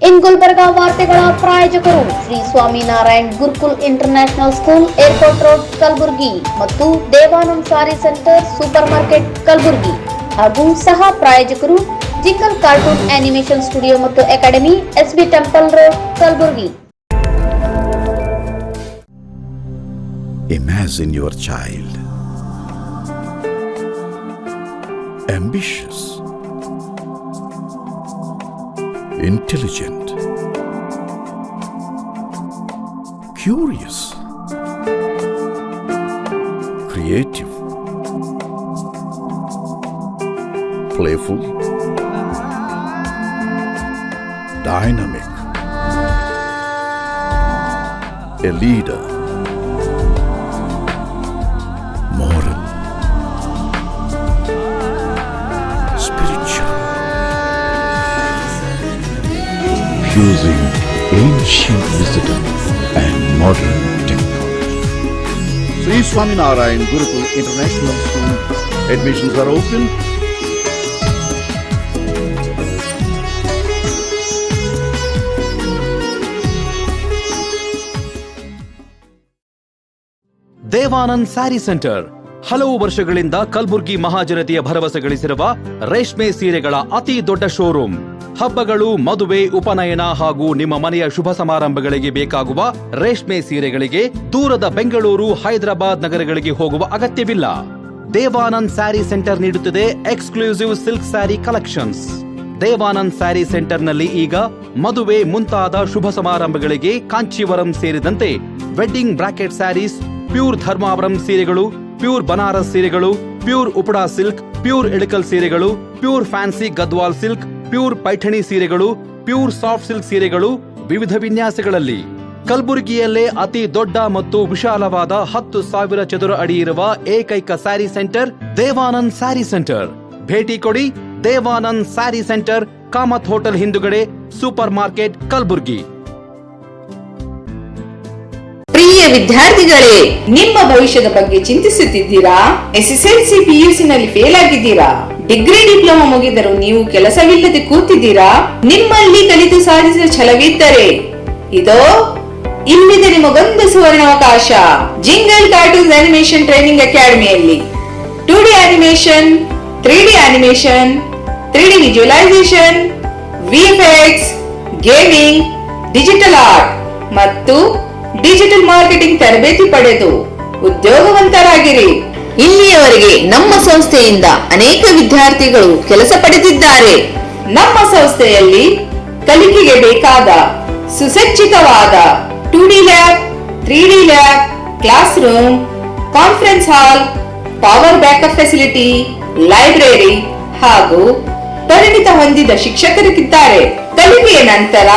इन गुलबर्गा वार्ತೆಗಳ ಪ್ರಾಯೋಜಕರು Shri Swaminarayan Gurukul international school airport road Kalaburagi ಮತ್ತು Devanand sari centre super market Kalaburagi ಹಾಗೂ ಸಹ ಪ್ರಾಯೋಜಕರು ಜಿಂಗಲ್ ಕಾರ್ಟೂನ್ ಆನಿಮೇಷನ್ ಸ್ಟುಡಿಯೋ ಮತ್ತು academy SB temple road Kalaburagi. Imagine your child ambitious, intelligent, curious, creative, playful, dynamic, a leader, moral, spiritual, fusing ancient wisdom and modern technology. Sri Swaminarayan Gurukul International School. Admissions are open. Devanand saree centre ಹಲವು ವರ್ಷಗಳಿಂದ ಕಲಬುರ್ಗಿ ಮಹಾಜನತೆಯ ಭರವಸೆ ಗಳಿಸಿರುವ ರೇಷ್ಮೆ ಸೀರೆಗಳ ಅತಿ ದೊಡ್ಡ showroom. ಹಬ್ಬಗಳು, ಮದುವೆ, ಉಪನಯನ ಹಾಗೂ ನಿಮ್ಮ ಮನೆಯ ಶುಭ ಸಮಾರಂಭಗಳಿಗೆ ಬೇಕಾಗುವ ರೇಷ್ಮೆ ಸೀರೆಗಳಿಗೆ ದೂರದ ಬೆಂಗಳೂರು, ಹೈದರಾಬಾದ್ ನಗರಗಳಿಗೆ ಹೋಗುವ ಅಗತ್ಯವಿಲ್ಲ. ದೇವಾನಂದ್ ಸ್ಯಾರಿ ಸೆಂಟರ್ ನೀಡುತ್ತಿದೆ exclusive silk saree collections. Devanand saree ಸೆಂಟರ್ನಲ್ಲಿ ಈಗ ಮದುವೆ ಮುಂತಾದ ಶುಭ ಸಮಾರಂಭಗಳಿಗೆ ಕಾಂಚೀವರಂ ಸೇರಿದಂತೆ wedding brocade sarees, pure Dharmavaram ಸೀರೆಗಳು, ಪ್ಯೂರ್ ಬನಾರಸ್ ಸೀರೆಗಳು, pure Uppada silk, pure Ilkal ಸೀರೆಗಳು, pure fancy Gadwal silk, pure Paithani ಸೀರೆಗಳು, ಪ್ಯೂರ್ ಸಾಫ್ಟ್ ಸಿಲ್ಕ್ ಸೀರೆಗಳು ವಿವಿಧ ವಿನ್ಯಾಸಗಳಲ್ಲಿ. ಕಲಬುರಗಿಯಲ್ಲೇ ಅತಿ ದೊಡ್ಡ ಮತ್ತು ವಿಶಾಲವಾದ 10,000 ಚದುರ ಅಡಿ ಇರುವ ಏಕೈಕ sari centre Devanand saree centre. ಭೇಟಿ ಕೊಡಿ. Devanand saree centre, Kamath hotel ಹಿಂದುಗಡೆ, ಸೂಪರ್ ಮಾರ್ಕೆಟ್, ಕಲಬುರಗಿ. ಪ್ರಿಯ ವಿದ್ಯಾರ್ಥಿಗಳೇ, ನಿಮ್ಮ ಭವಿಷ್ಯದ ಬಗ್ಗೆ ಚಿಂತಿಸುತ್ತಿದ್ದೀರಾ? ಎಸ್ಎಸ್ಎಲ್ಸಿ ಪಿಯುಸಿ ನಲ್ಲಿ ಫೇಲ್ ಆಗಿದ್ದೀರಾ? ಡಿಗ್ರಿ ಡಿಪ್ಲೊಮಾ ಮುಗಿದರೂ ನೀವು ಕೆಲಸವಿಲ್ಲದೆ ಕೂತಿದ್ದೀರಾ? ನಿಮ್ಮಲ್ಲಿ ಕಲಿತು ಸಾಧಿಸುವ ಛಲವಿದ್ದರೆ ಇದೋ ಇಲ್ಲಿದೆ ನಿಮಗೊಂದು ಸುವರ್ಣಾವಕಾಶ. ಜಿಂಗಲ್ ಕಾರ್ಟೂನ್ ಆನಿಮೇಷನ್ ಟ್ರೈನಿಂಗ್ ಅಕಾಡೆಮಿಯಲ್ಲಿ 2D animation, 3D animation, 3D visualisation, VFX, gaming, digital art ಮತ್ತು ಡಿಜಿಟಲ್ ಮಾರ್ಕೆಟಿಂಗ್ ತರಬೇತಿ ಪಡೆದು ಉದ್ಯೋಗವಂತರಾಗಿರಿ. ಇಲ್ಲಿಯವರೆಗೆ ನಮ್ಮ ಸಂಸ್ಥೆಯಿಂದ ಅನೇಕ ವಿದ್ಯಾರ್ಥಿಗಳು ಕೆಲಸ ಪಡೆದಿದ್ದಾರೆ. ನಮ್ಮ ಸಂಸ್ಥೆಯಲ್ಲಿ ಕಲಿಕೆಗೆ ಬೇಕಾದ ಸುಸಜ್ಜಿತವಾದ 2D lab, 3D lab, class room, conference hall, power backup facility, library ಹಾಗೂ ಪರಿಣಿತ ಹೊಂದಿದ ಶಿಕ್ಷಕರಿದ್ದಾರೆ. ಕಲಿಕೆಯ ನಂತರ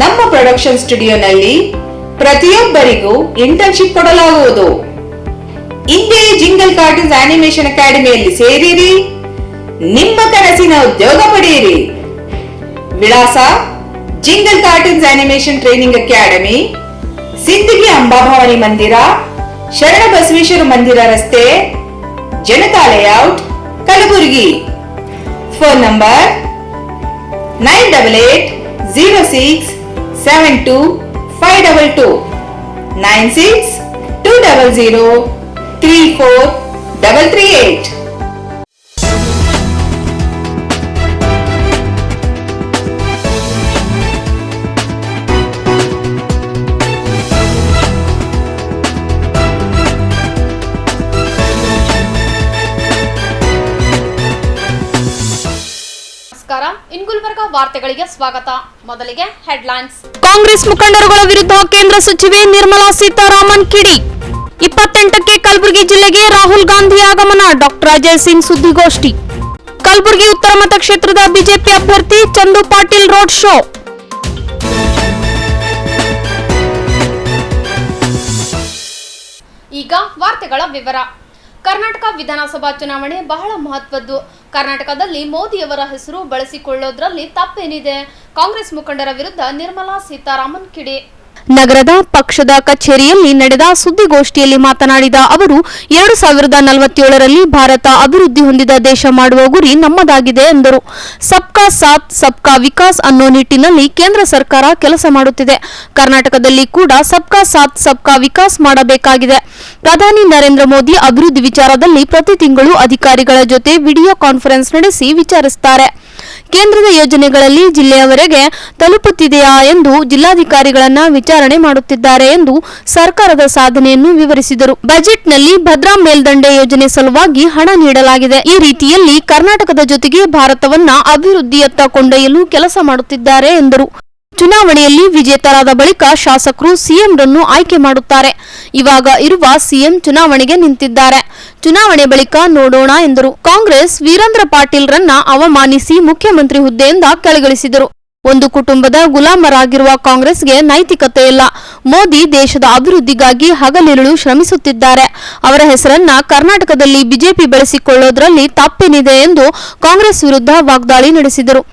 ನಮ್ಮ ಪ್ರೊಡಕ್ಷನ್ ಸ್ಟುಡಿಯೋನಲ್ಲಿ ಪ್ರತಿಯೊಬ್ಬರಿಗೂ ಇಂಟರ್ನ್ಶಿಪ್ ಕೊಡಲಾಗುವುದು. ಇಂದೇ ಜಿಂಗಲ್ ಕಾರ್ಟೂನ್ಸ್ ಆನಿಮೇಷನ್ ಅಕಾಡೆಮಿಯಲ್ಲಿ ಸೇರಿರಿ, ನಿಮ್ಮ ಕನಸಿನ ಉದ್ಯೋಗ ಪಡೆಯಿರಿ. ವಿಳಾಸ: jingle cartoons animation training academy, Sindagi Amba Bhavani ಮಂದಿರ, ಶರಣ ಬಸವೇಶ್ವರ ಮಂದಿರ ರಸ್ತೆ, Janata layout, Kalaburagi. Phone number 9806722522 9620034338. ಇನ್ ಗುಲ್ಬರ್ಗಾ ವಾರ್ತೆಗಳಿಗೆ ಸ್ವಾಗತ. ಮೊದಲಿಗೆ ಹೆಡ್ಲೈನ್ಸ್. ಕಾಂಗ್ರೆಸ್ ಮುಖಂಡರುಗಳ ವಿರುದ್ಧ ಕೇಂದ್ರ ಸಚಿವೆ ನಿರ್ಮಲಾ ಸೀತಾರಾಮನ್ ಕಿಡಿ. 28ಕ್ಕೆ ಕಲಬುರಗಿ ಜಿಲ್ಲೆಗೆ ರಾಹುಲ್ ಗಾಂಧಿ ಆಗಮನ. ಡಾಕ್ಟರ್ ಅಜಯ್ ಸಿಂಗ್ ಸುದ್ದಿಗೋಷ್ಠಿ. ಕಲಬುರಗಿ ಉತ್ತರ ಮತಕ್ಷೇತ್ರದ ಬಿಜೆಪಿ ಅಭ್ಯರ್ಥಿ ಚಂದು ಪಾಟೀಲ್ ರೋಡ್ ಶೋ. ಈಗ ವಾರ್ತೆಗಳ ವಿವರ. ಕರ್ನಾಟಕ ವಿಧಾನಸಭಾ ಚುನಾವಣೆ ಬಹಳ ಮಹತ್ವದ್ದು. ಕರ್ನಾಟಕದಲ್ಲಿ ಮೋದಿಯವರ ಹೆಸರು ಬಳಸಿಕೊಳ್ಳೋದ್ರಲ್ಲಿ ತಪ್ಪೇನಿದೆ? ಕಾಂಗ್ರೆಸ್ ಮುಖಂಡರ ವಿರುದ್ಧ ನಿರ್ಮಲಾ ಸೀತಾರಾಮನ್ ಕಿಡಿ. ನಗರದ ಪಕ್ಷದ ಕಚೇರಿಯಲ್ಲಿ ನಡೆದ ಸುದ್ದಿಗೋಷ್ಠಿಯಲ್ಲಿ ಮಾತನಾಡಿದ ಅವರು 2047ರಲ್ಲಿ ಭಾರತ ಅಭಿವೃದ್ಧಿ ಹೊಂದಿದ ದೇಶ ಮಾಡುವ ಗುರಿ ನಮ್ಮದಾಗಿದೆ ಎಂದರು. ಸಬ್ಕಾ ಸಾಥ್ ಸಬ್ಕಾ ವಿಕಾಸ್ ಅನ್ನೋ ನಿಟ್ಟಿನಲ್ಲಿ ಕೇಂದ್ರ ಸರ್ಕಾರ ಕೆಲಸ ಮಾಡುತ್ತಿದೆ. ಕರ್ನಾಟಕದಲ್ಲಿ ಕೂಡ ಸಬ್ಕಾ ಸಾಥ್ ಸಬ್ಕಾ ವಿಕಾಸ್ ಮಾಡಬೇಕಾಗಿದೆ. ಪ್ರಧಾನಿ ನರೇಂದ್ರ ಮೋದಿ ಅಭಿವೃದ್ಧಿ ವಿಚಾರದಲ್ಲಿ ಪ್ರತಿ ತಿಂಗಳು ಅಧಿಕಾರಿಗಳ ಜೊತೆ ವಿಡಿಯೋ ಕಾನ್ಫರೆನ್ಸ್ ನಡೆಸಿ ವಿಚಾರಿಸುತ್ತಾರೆ. ಕೇಂದ್ರದ ಯೋಜನೆಗಳಲ್ಲಿ ಜಿಲ್ಲೆಯವರೆಗೆ ತಲುಪುತ್ತಿದೆಯಾ ಎಂದು ಜಿಲ್ಲಾಧಿಕಾರಿಗಳನ್ನ ವಿಚಾರಣೆ ಮಾಡುತ್ತಿದ್ದಾರೆ ಎಂದು ಸರ್ಕಾರದ ಸಾಧನೆಯನ್ನು ವಿವರಿಸಿದರು. ಬಜೆಟ್ನಲ್ಲಿ ಭದ್ರಾ ಮೇಲ್ದಂಡೆ ಯೋಜನೆ ಸಲುವಾಗಿ ಹಣ ನೀಡಲಾಗಿದೆ. ಈ ರೀತಿಯಲ್ಲಿ ಕರ್ನಾಟಕದ ಜೊತೆಗೆ ಭಾರತವನ್ನ ಅಭಿವೃದ್ಧಿಯತ್ತ ಕೊಂಡೊಯ್ಯಲು ಕೆಲಸ ಮಾಡುತ್ತಿದ್ದಾರೆ ಎಂದರು. ಚುನಾವಣೆಯಲ್ಲಿ ವಿಜೇತರಾದ ಬಳಿಕ ಶಾಸಕರು ಸಿಎಂರನ್ನು ಆಯ್ಕೆ ಮಾಡುತ್ತಾರೆ. ಇವಾಗ ಇರುವ ಸಿಎಂ ಚುನಾವಣೆಗೆ ನಿಂತಿದ್ದಾರೆ. ಚುನಾವಣೆ ಬಳಿಕ ನೋಡೋಣ ಎಂದರು. ಕಾಂಗ್ರೆಸ್ ವೀರೇಂದ್ರ ಪಾಟೀಲ್ರನ್ನ ಅವಮಾನಿಸಿ ಮುಖ್ಯಮಂತ್ರಿ ಹುದ್ದೆಯಿಂದ ಕೆಳಗಿಳಿಸಿದರು. ಒಂದು ಕುಟುಂಬದ ಗುಲಾಮರಾಗಿರುವ ಕಾಂಗ್ರೆಸ್ಗೆ ನೈತಿಕತೆ ಇಲ್ಲ. ಮೋದಿ ದೇಶದ ಅಭಿವೃದ್ಧಿಗಾಗಿ ಹಗಲಿರುಳು ಶ್ರಮಿಸುತ್ತಿದ್ದಾರೆ. ಅವರ ಹೆಸರನ್ನ ಕರ್ನಾಟಕದಲ್ಲಿ ಬಿಜೆಪಿ ಬೆಳೆಸಿಕೊಳ್ಳೋದ್ರಲ್ಲಿ ತಪ್ಪೇನಿದೆ ಎಂದು ಕಾಂಗ್ರೆಸ್ ವಿರುದ್ಧ ವಾಗ್ದಾಳಿ ನಡೆಸಿದರು.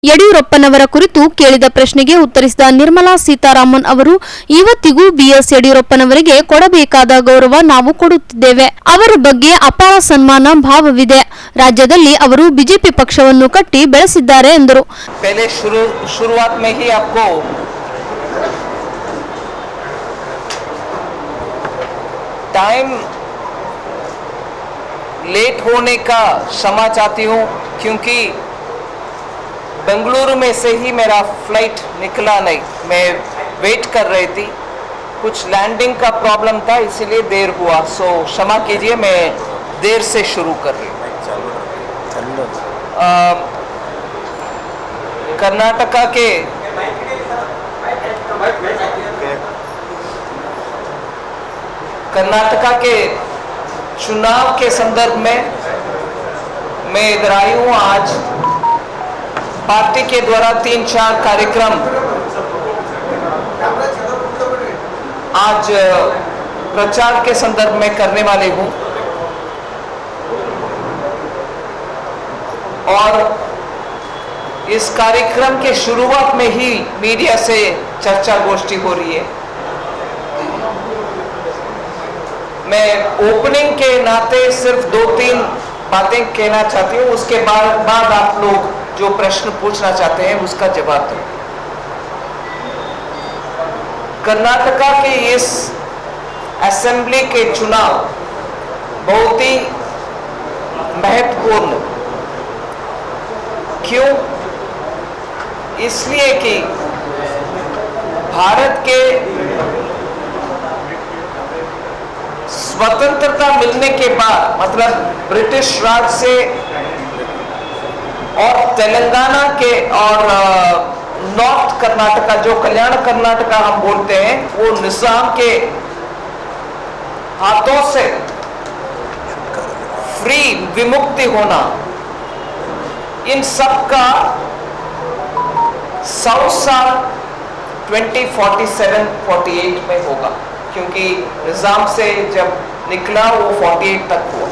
ಯಡಿಯೂರಪ್ಪನವರ ಕುರಿತು ಕೇಳಿದ ಪ್ರಶ್ನೆಗೆ ಉತ್ತರಿಸಿದ ನಿರ್ಮಲಾ ಸೀತಾರಾಮನ್ ಅವರು, ಇವತ್ತಿಗೂ ಬಿಎಸ್ ಯಡಿಯೂರಪ್ಪನವರಿಗೆ ಕೊಡಬೇಕಾದ ಗೌರವ ನಾವು ಕೊಡುತ್ತಿದ್ದೇವೆ. ಅವರ ಬಗ್ಗೆ ಅಪಾರ ಸನ್ಮಾನ ಭಾವವಿದೆ. ರಾಜ್ಯದಲ್ಲಿ ಅವರು ಬಿಜೆಪಿ ಪಕ್ಷವನ್ನು ಕಟ್ಟಿ ಬೆಳೆಸಿದ್ದಾರೆ ಎಂದರು. लेट होने का क्षमा चाहती हूँ क्योंकि बेंगलुरु में से ही मेरा फ्लाइट निकला नहीं. मैं वेट कर रही थी. कुछ लैंडिंग का प्रॉब्लम था इसलिए देर हुआ. सो क्षमा कीजिए, मैं देर से शुरू कर रही हूँ. कर्नाटका के चुनाव के संदर्भ में मैं इधर आई हूँ. आज पार्टी के द्वारा 3-4 कार्यक्रम आज प्रचार के संदर्भ में करने वाले हूं और इस कार्यक्रम के शुरुआत में ही मीडिया से चर्चा गोष्ठी हो रही है. मैं ओपनिंग के नाते सिर्फ 2-3 बातें कहना चाहती हूँ. उसके बाद आप लोग जो प्रश्न पूछना चाहते हैं उसका जवाब दें. कर्नाटका के इस असेंबली के चुनाव बहुत ही महत्वपूर्ण. क्यों? इसलिए कि भारत के स्वतंत्रता मिलने के बाद, मतलब ब्रिटिश राज से और तेलंगाना के और नॉर्थ कर्नाटका, जो कल्याण कर्नाटका हम बोलते हैं, वो निजाम के हाथों से फ्री विमुक्ति होना, इन सब का 100 साल 2047-48 में होगा. क्योंकि निजाम से जब निकला वो 48 तक हुआ.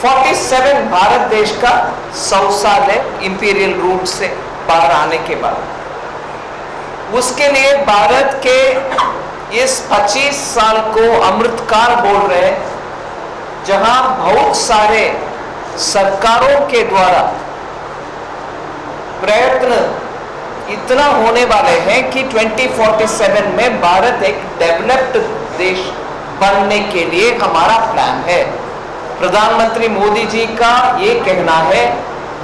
47 भारत देश का 100 साल है इंपीरियल रूल से बाहर आने के बाद. उसके लिए भारत के इस 25 साल को अमृतकाल बोल रहे हैं, जहां बहुत सारे सरकारों के द्वारा प्रयत्न इतना होने वाले हैं कि 2047 में भारत एक डेवलप्ड देश बनने के लिए हमारा प्लान है. प्रधानमंत्री मोदी जी का ये कहना है,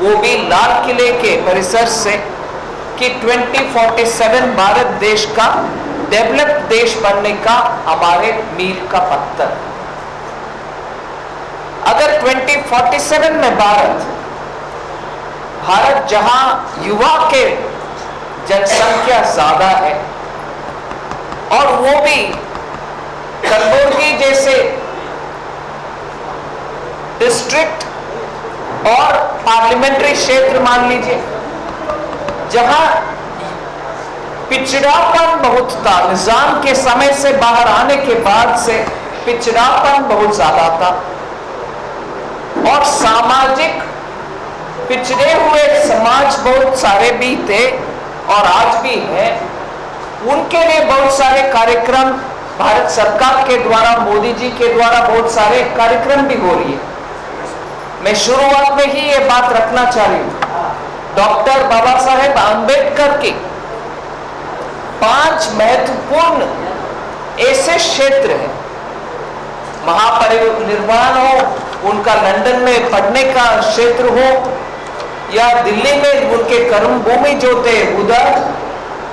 वो भी लाल किले के परिसर से, कि 2047 भारत देश का डेवलप्ड देश बनने का हमारे मील का पत्थर. अगर 2047 में भारत जहां युवा के जनसंख्या ज्यादा है और वो भी कलबुर्गी जैसे डिस्ट्रिक्ट और पार्लियामेंट्री क्षेत्र मान लीजिए, जहां पिछड़ापन बहुत था, निजाम के समय से बाहर आने के बाद से पिछड़ापन बहुत ज्यादा था और सामाजिक पिछड़े हुए समाज बहुत सारे भी थे और आज भी हैं. उनके लिए बहुत सारे कार्यक्रम भारत सरकार के द्वारा, मोदी जी के द्वारा बहुत सारे कार्यक्रम भी हो रही है। मैं शुरुआत में ही ये बात रखना चाह रही हूं, डॉक्टर बाबा साहेब आंबेडकर के 5 महत्वपूर्ण ऐसे क्षेत्र हैं, महापरिनिर्वाण हो, उनका लंदन में पढ़ने का क्षेत्र हो, या दिल्ली में उनके कर्मभूमि जो थे उधर,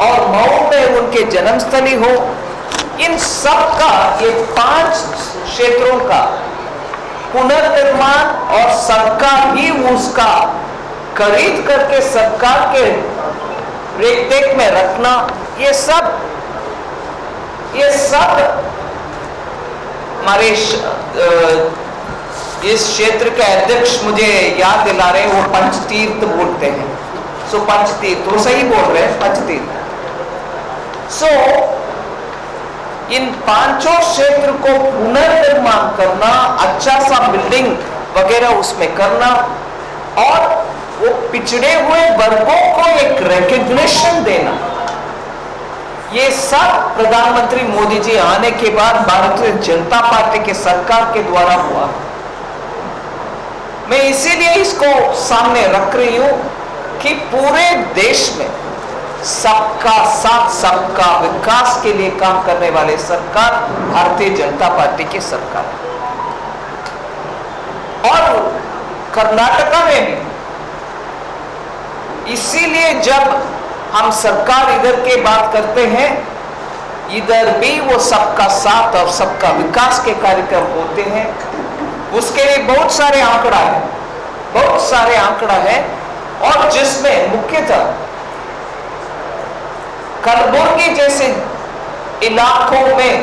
और मऊ में उनके जन्मस्थली हो, इन सब का, ये 5 क्षेत्रों का पुनर्निर्माण और सरकार ही उसका खरीद करके सरकार के रेख में रखना, ये सब हमारे इस क्षेत्र के अध्यक्ष मुझे याद दिला रहे हैं, वो पंचतीर्थ बोलते हैं। सो पंचतीर्थ, वो सही बोल रहे हैं, पंचतीर्थ। सो इन 5 क्षेत्र को पुनर्निर्माण करना, अच्छा सा बिल्डिंग वगैरह उसमें करना, और वो पिछड़े हुए वर्गों को एक रिकॉग्निशन देना, ये सब प्रधानमंत्री मोदी जी आने के बाद भारतीय जनता पार्टी के सरकार के द्वारा हुआ। मैं इसीलिए इसको सामने रख रही हूं कि पूरे देश में सबका साथ सबका विकास के लिए काम करने वाले सरकार भारतीय जनता पार्टी की सरकार, और कर्नाटका में भी। इसीलिए जब हम सरकार इधर के बात करते हैं, इधर भी वो सबका साथ और सबका विकास के कार्यक्रम होते हैं। उसके लिए बहुत सारे आंकड़ा है, बहुत सारे आंकड़ा है, और जिसमें मुख्यतः कलबुर्गी जैसे इलाकों में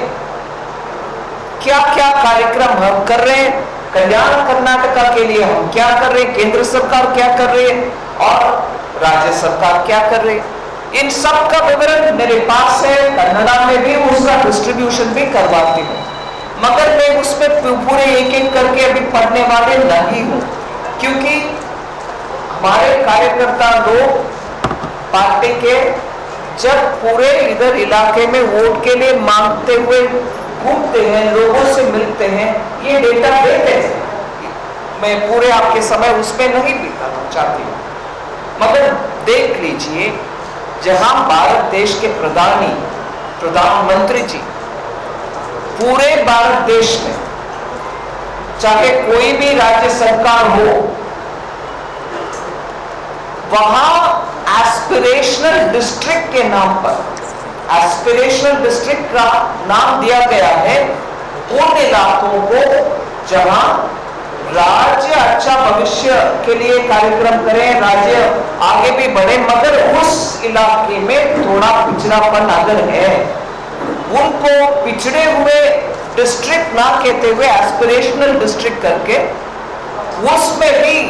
क्या क्या कार्यक्रम हम कर रहे हैं, कल्याण कर्नाटका के लिए हम क्या कर रहे हैं, केंद्र सरकार क्या कर रही है और राज्य सरकार क्या कर रही है, इन सब का विवरण मेरे पास है। कन्नड़ा में भी उसका डिस्ट्रीब्यूशन भी करवाती हूँ, मगर मैं उसमें पूरे एक एक करके अभी पढ़ने वाले नहीं हूँ, क्योंकि हमारे कार्यकर्ता लोग पार्टी के जब पूरे इधर इलाके में वोट के लिए मांगते हुए घूमते हैं, लोगों से मिलते हैं, ये डेटा देते हैं। मैं पूरे आपके समय उसमें नहीं बिताना चाहती हूँ, मगर देख लीजिए, जहां भारत देश के प्रधानमंत्री जी पूरे भारत देश में, चाहे कोई भी राज्य सरकार हो, वहां एस्पिरेशनल डिस्ट्रिक्ट के नाम पर, एस्पिरेशनल डिस्ट्रिक्ट का नाम दिया गया है उन इलाकों को जहां राज्य अच्छा भविष्य के लिए कार्यक्रम करें, राज्य आगे भी बढ़े, मगर उस इलाके में थोड़ा पिछड़ापन अगर है, उनको पिछड़े हुए डिस्ट्रिक्ट ना कहते हुए एस्पिरेशनल डिस्ट्रिक्ट करके उसमें भी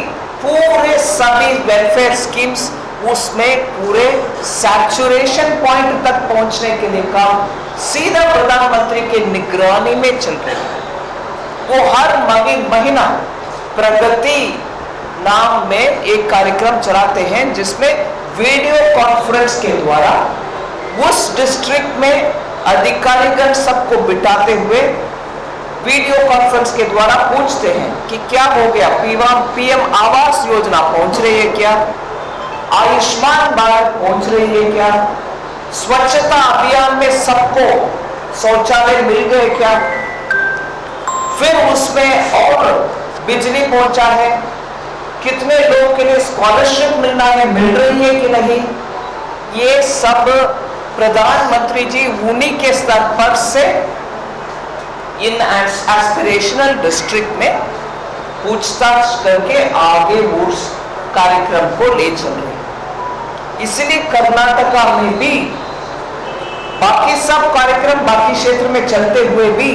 पूरे सभी वेलफेयर स्कीम्स, उसमें पूरे सैचुरेशन पॉइंट तक पहुंचने के लिए काम सीधा प्रधानमंत्री के निगरानी में चल रहे हैं। वो हर महीना प्रगति नाम में एक कार्यक्रम चलाते हैं, जिसमें वीडियो कॉन्फ्रेंस के द्वारा उस डिस्ट्रिक्ट में अधिकारीगण सबको बिठाते हुए वीडियो कॉन्फ्रेंस के द्वारा पूछते हैं कि क्या हो गया, पीएम आवास योजना पहुंच रही है क्या, आयुष्मान भारत पहुंच रही है क्या, स्वच्छता अभियान में सबको शौचालय मिल गए क्या, फिर उसमें और बिजली पहुंचा है, कितने लोगों के लिए स्कॉलरशिप मिलना है, मिल रही है कि नहीं, ये सब प्रधानमंत्री जी उन्हीं के स्तर पर से इन एस्पिरेशनल डिस्ट्रिक्ट में पूछताछ करके आगे उस कार्यक्रम को ले चल रहे हैं। इसलिए कर्नाटका में भी बाकी सब कार्यक्रम बाकी क्षेत्र में चलते हुए भी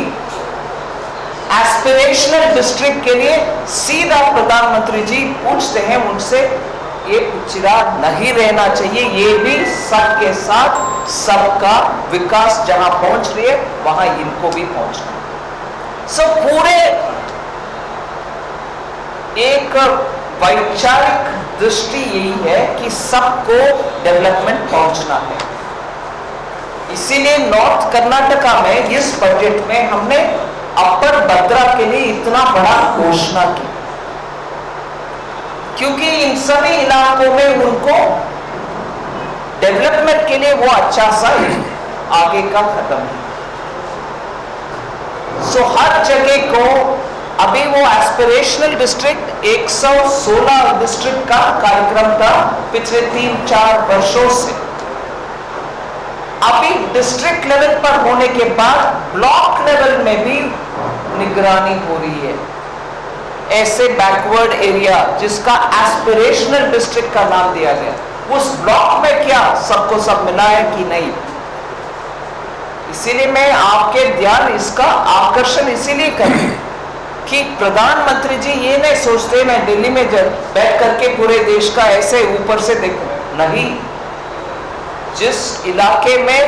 एस्पिरेशनल डिस्ट्रिक्ट के लिए सीधा प्रधानमंत्री जी पूछते हैं उनसे, ये पिछड़ा नहीं रहना चाहिए, ये भी सबके साथ सबका विकास जहां पहुंच रही है वहां इनको भी पहुंचना। सो पूरे एक वैचारिक दृष्टि यही है कि सबको डेवलपमेंट पहुंचना है। इसीलिए नॉर्थ कर्नाटका में इस बजट में हमने अपर भद्रा के लिए इतना बड़ा घोषणा की, क्योंकि इन सभी इलाकों में उनको डेवलपमेंट के लिए वो अच्छा सा आगे का कदम है। सो हर जगह को अभी वो एस्पिरेशनल डिस्ट्रिक्ट 116 डिस्ट्रिक्ट का कार्यक्रम था पिछले 3-4 वर्षों से। अभी डिस्ट्रिक्ट लेवल पर होने के बाद ब्लॉक लेवल में भी निगरानी हो रही है। ऐसे बैकवर्ड एरिया जिसका एस्पिरेशनल डिस्ट्रिक्ट का नाम दिया गया, उस ब्लॉक में क्या सबको सब मिला है कि नहीं। इसीलिए मैं आपके ध्यान इसका आकर्षण इसीलिए करूं कि प्रधानमंत्री जी ये नहीं सोचते मैं दिल्ली में बैठ करके पूरे देश का ऐसे ऊपर से देखूं, नहीं। जिस इलाके में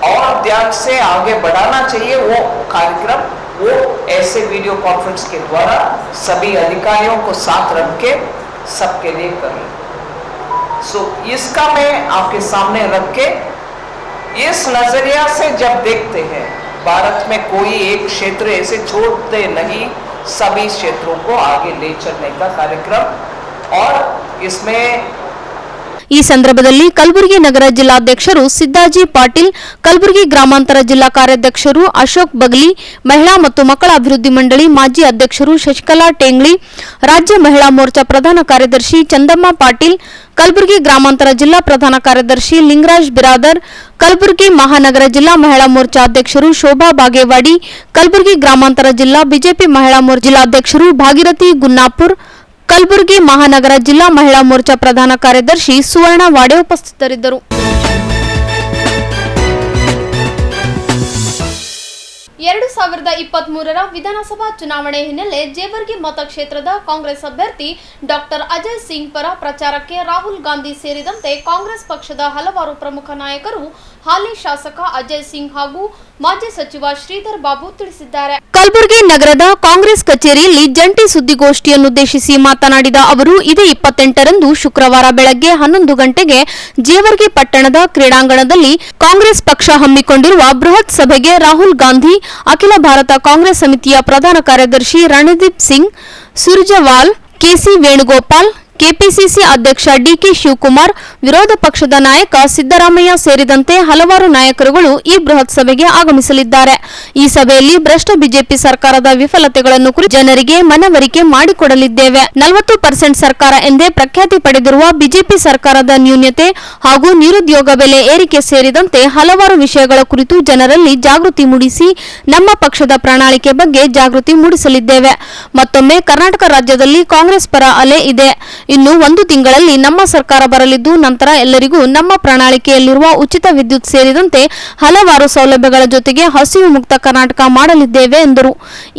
और ध्यान से आगे बढ़ाना चाहिए वो कार्यक्रम वो ऐसे वीडियो कॉन्फ्रेंस के द्वारा सभी अधिकारियों को साथ रख के सबके लिए कर रहे। सो इसका मैं आपके सामने रख के इस नजरिया से जब देखते हैं भारत में कोई एक क्षेत्र ऐसे छोड़ते नहीं, सभी क्षेत्रों को आगे ले चलने का कार्यक्रम। और इसमें ಈ ಸಂದರ್ಭದಲ್ಲಿ ಕಲಬುರಗಿ ನಗರ ಜಿಲ್ಲಾಧ್ಯಕ್ಷರು ಸಿದ್ದಾಜಿ ಪಾಟೀಲ್, ಕಲಬುರಗಿ ಗ್ರಾಮಾಂತರ ಜಿಲ್ಲಾ ಕಾರ್ಯಾಧ್ಯಕ್ಷರು ಅಶೋಕ್ ಬಗ್ಲಿ, ಮಹಿಳಾ ಮತ್ತು ಮಕ್ಕಳ ಅಭಿವೃದ್ಧಿ ಮಂಡಳಿ ಮಾಜಿ ಅಧ್ಯಕ್ಷರು ಶಶಿಕಲಾ ಟೇಂಗ್ಳಿ, ರಾಜ್ಯ ಮಹಿಳಾ ಮೋರ್ಚಾ ಪ್ರಧಾನ ಕಾರ್ಯದರ್ಶಿ ಚಂದಮ್ಮ ಪಾಟೀಲ್, ಕಲಬುರಗಿ ಗ್ರಾಮಾಂತರ ಜಿಲ್ಲಾ ಪ್ರಧಾನ ಕಾರ್ಯದರ್ಶಿ ಲಿಂಗರಾಜ್ ಬಿರಾದರ್, ಕಲಬುರಗಿ ಮಹಾನಗರ ಜಿಲ್ಲಾ ಮಹಿಳಾ ಮೋರ್ಚಾ ಅಧ್ಯಕ್ಷರು ಶೋಭಾ ಬಾಗೇವಾಡಿ, ಕಲಬುರಗಿ ಗ್ರಾಮಾಂತರ ಜಿಲ್ಲಾ ಬಿಜೆಪಿ ಮಹಿಳಾ ಮೋರ್ಚಾ ಜಿಲ್ಲಾಧ್ಯಕ್ಷರು ಭಾಗೀರಥಿ ಗುನ್ನಾಪುರ್, ಕಲಬುರಗಿ ಮಹಾನಗರ ಜಿಲ್ಲಾ ಮಹಿಳಾ ಮೋರ್ಚಾ ಪ್ರಧಾನ ಕಾರ್ಯದರ್ಶಿ ಸುವರ್ಣ ವಾಡೆ ಉಪಸ್ಥಿತರಿದ್ದರು. 2023ರ ವಿಧಾನಸಭಾ ಚುನಾವಣೆ ಹಿನ್ನೆಲೆ ಜೇವರ್ಗಿ ಮತಕ್ಷೇತ್ರದ ಕಾಂಗ್ರೆಸ್ ಅಭ್ಯರ್ಥಿ ಡಾಕ್ಟರ್ ಅಜಯ್ ಸಿಂಗ್ ಪರ ಪ್ರಚಾರಕ್ಕೆ ರಾಹುಲ್ ಗಾಂಧಿ ಸೇರಿದಂತೆ ಕಾಂಗ್ರೆಸ್ ಪಕ್ಷದ ಹಲವಾರು ಪ್ರಮುಖ ನಾಯಕರು ಹಾಲಿ ಶಾಸಕ ಅಜಯ್ ಸಿಂಗ್ ಹಾಗೂ ಮಾಜಿ ಸಚಿವ ಶ್ರೀಧರ್ ಬಾಬು ತಿಳಿಸಿದ್ದಾರೆ. ಕಲಬುರಗಿ ನಗರದ ಕಾಂಗ್ರೆಸ್ ಕಚೇರಿಯಲ್ಲಿ ಜಂಟಿ ಸುದ್ದಿಗೋಷ್ಠಿಯನ್ನುದ್ದೇಶಿಸಿ ಮಾತನಾಡಿದ ಅವರು, ಇದೇ 28ರಂದು ಶುಕ್ರವಾರ ಬೆಳಗ್ಗೆ 11 ಗಂಟೆಗೆ ಜೇವರ್ಗಿ ಪಟ್ಟಣದ ಕ್ರೀಡಾಂಗಣದಲ್ಲಿ ಕಾಂಗ್ರೆಸ್ ಪಕ್ಷ ಹಮ್ಮಿಕೊಂಡಿರುವ ಬೃಹತ್ ಸಭೆಗೆ ರಾಹುಲ್ ಗಾಂಧಿ, ಅಖಿಲ ಭಾರತ ಕಾಂಗ್ರೆಸ್ ಸಮಿತಿಯ ಪ್ರಧಾನ ಕಾರ್ಯದರ್ಶಿ ರಣದೀಪ್ ಸಿಂಗ್ ಸುರ್ಜೇವಾಲಾ, ಕೆಸಿ ವೇಣುಗೋಪಾಲ್, ಕೆಪಿಸಿಸಿ ಅಧ್ಯಕ್ಷ ಡಿಕೆ ಶಿವಕುಮಾರ್, ವಿರೋಧ ಪಕ್ಷದ ನಾಯಕ ಸಿದ್ದರಾಮಯ್ಯ ಸೇರಿದಂತೆ ಹಲವಾರು ನಾಯಕರುಗಳು ಈ ಬೃಹತ್ ಸಭೆಗೆ ಆಗಮಿಸಲಿದ್ದಾರೆ. ಈ ಸಭೆಯಲ್ಲಿ ಭ್ರಷ್ಟ ಬಿಜೆಪಿ ಸರ್ಕಾರದ ವಿಫಲತೆಗಳನ್ನು ಕುರಿತು ಜನರಿಗೆ ಮನವರಿಕೆ ಮಾಡಿಕೊಡಲಿದ್ದೇವೆ. 40% ಸರ್ಕಾರ ಎಂದೇ ಪ್ರಖ್ಯಾತಿ ಪಡೆದಿರುವ ಬಿಜೆಪಿ ಸರ್ಕಾರದ ನ್ಯೂನತೆ ಹಾಗೂ ನಿರುದ್ಯೋಗ ಬೆಲೆ ಏರಿಕೆ ಸೇರಿದಂತೆ ಹಲವಾರು ವಿಷಯಗಳ ಕುರಿತು ಜನರಲ್ಲಿ ಜಾಗೃತಿ ಮೂಡಿಸಿ ನಮ್ಮ ಪಕ್ಷದ ಪ್ರಣಾಳಿಕೆ ಬಗ್ಗೆ ಜಾಗೃತಿ ಮೂಡಿಸಲಿದ್ದೇವೆ. ಮತ್ತೊಮ್ಮೆ ಕರ್ನಾಟಕ ರಾಜ್ಯದಲ್ಲಿ ಕಾಂಗ್ರೆಸ್ ಪರ ಅಲೆ ಇದೆ. ಇನ್ನು 1 ತಿಂಗಳಲ್ಲಿ ನಮ್ಮ ಸರ್ಕಾರ ಬರಲಿದ್ದು, ನಂತರ ಎಲ್ಲರಿಗೂ ನಮ್ಮ ಪ್ರಣಾಳಿಕೆಯಲ್ಲಿರುವ ಉಚಿತ ವಿದ್ಯುತ್ ಸೇರಿದಂತೆ ಹಲವಾರು ಸೌಲಭ್ಯಗಳ ಜೊತೆಗೆ ಹಸಿವು ಮುಕ್ತ ಕರ್ನಾಟಕ ಮಾಡಲಿದ್ದೇವೆ ಎಂದರು.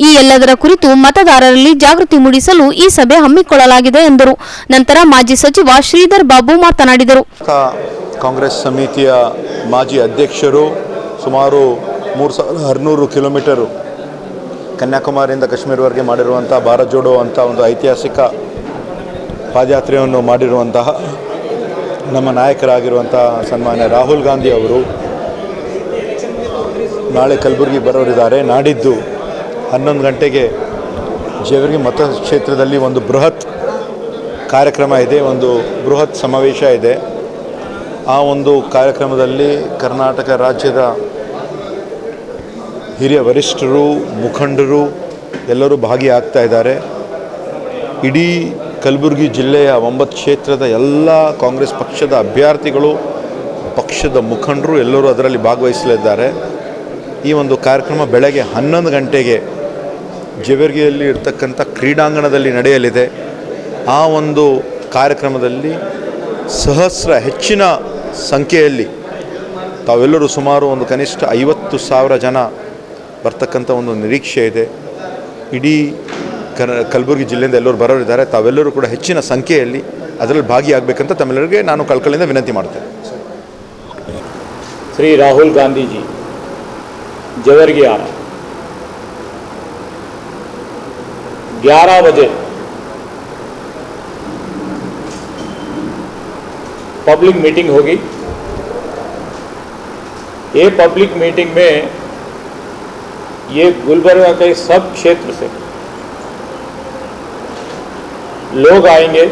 ಈ ಎಲ್ಲದರ ಕುರಿತು ಮತದಾರರಲ್ಲಿ ಜಾಗೃತಿ ಮೂಡಿಸಲು ಈ ಸಭೆ ಹಮ್ಮಿಕೊಳ್ಳಲಾಗಿದೆ ಎಂದರು. ನಂತರ ಮಾಜಿ ಸಚಿವ ಶ್ರೀಧರ್ ಬಾಬು ಮಾತನಾಡಿದರು. ಕಾಂಗ್ರೆಸ್ ಸಮಿತಿಯ ಮಾಜಿ ಅಧ್ಯಕ್ಷರು ಸುಮಾರು 3600 ಕಿಲೋಮೀಟರ್ ಕನ್ಯಾಕುಮಾರಿಯಿಂದ ಕಾಶ್ಮೀರವರೆಗೆ ಮಾಡಿರುವಂಥ ಭಾರತ್ ಜೋಡೋ ಅಂತ ಒಂದು ಐತಿಹಾಸಿಕ ಪಾದಯಾತ್ರೆಯನ್ನು ಮಾಡಿರುವಂತಹ ನಮ್ಮ ನಾಯಕರಾಗಿರುವಂಥ ಸನ್ಮಾನ್ಯ ರಾಹುಲ್ ಗಾಂಧಿ ಅವರು ನಾಳೆ ಕಲಬುರಗಿ ಬರೋರಿದ್ದಾರೆ. ನಾಡಿದ್ದು 11 ಗಂಟೆಗೆ ಜೇವರ್ಗಿ ಮತಕ್ಷೇತ್ರದಲ್ಲಿ ಒಂದು ಬೃಹತ್ ಕಾರ್ಯಕ್ರಮ ಇದೆ, ಒಂದು ಬೃಹತ್ ಸಮಾವೇಶ ಇದೆ. ಆ ಒಂದು ಕಾರ್ಯಕ್ರಮದಲ್ಲಿ ಕರ್ನಾಟಕ ರಾಜ್ಯದ ಹಿರಿಯ ವರಿಷ್ಠರು, ಮುಖಂಡರು ಎಲ್ಲರೂ ಭಾಗಿಯಾಗ್ತಾ ಇದ್ದಾರೆ. ಇಡೀ ಕಲಬುರಗಿ ಜಿಲ್ಲೆಯ 9 ಕ್ಷೇತ್ರದ ಎಲ್ಲ ಕಾಂಗ್ರೆಸ್ ಪಕ್ಷದ ಅಭ್ಯರ್ಥಿಗಳು, ಪಕ್ಷದ ಮುಖಂಡರು ಎಲ್ಲರೂ ಅದರಲ್ಲಿ ಭಾಗವಹಿಸಲಿದ್ದಾರೆ. ಈ ಒಂದು ಕಾರ್ಯಕ್ರಮ ಬೆಳಗ್ಗೆ 11 ಗಂಟೆಗೆ ಜೇವರ್ಗಿಯಲ್ಲಿ ಇರ್ತಕ್ಕಂಥ ಕ್ರೀಡಾಂಗಣದಲ್ಲಿ ನಡೆಯಲಿದೆ. ಆ ಒಂದು ಕಾರ್ಯಕ್ರಮದಲ್ಲಿ ಹೆಚ್ಚಿನ ಸಂಖ್ಯೆಯಲ್ಲಿ ತಾವೆಲ್ಲರೂ ಸುಮಾರು ಒಂದು ಕನಿಷ್ಠ 50,000 ಜನ ಬರ್ತಕ್ಕಂಥ ಒಂದು ನಿರೀಕ್ಷೆ ಇದೆ. ಇಡೀ ಕಲಬುರಗಿ ಜಿಲ್ಲೆಯಿಂದ ಎಲ್ಲರೂ ಬರೋರಿದ್ದಾರೆ. ತಾವೆಲ್ಲರೂ ಕೂಡ ಹೆಚ್ಚಿನ ಸಂಖ್ಯೆಯಲ್ಲಿ ಅದರಲ್ಲಿ ಭಾಗಿಯಾಗಬೇಕಂತ ತಮ್ಮೆಲ್ಲರಿಗೆ ನಾನು ಕಳಕಳಿಯಿಂದ ವಿನಂತಿ ಮಾಡ್ತೇನೆ. श्री राहुल गांधी जी जवर्गी आ रहा 11 बजे पब्लिक मीटिंग होगी. ये पब्लिक मीटिंग में ये गुलबर्गा के सब क्षेत्र से लोग आएंगे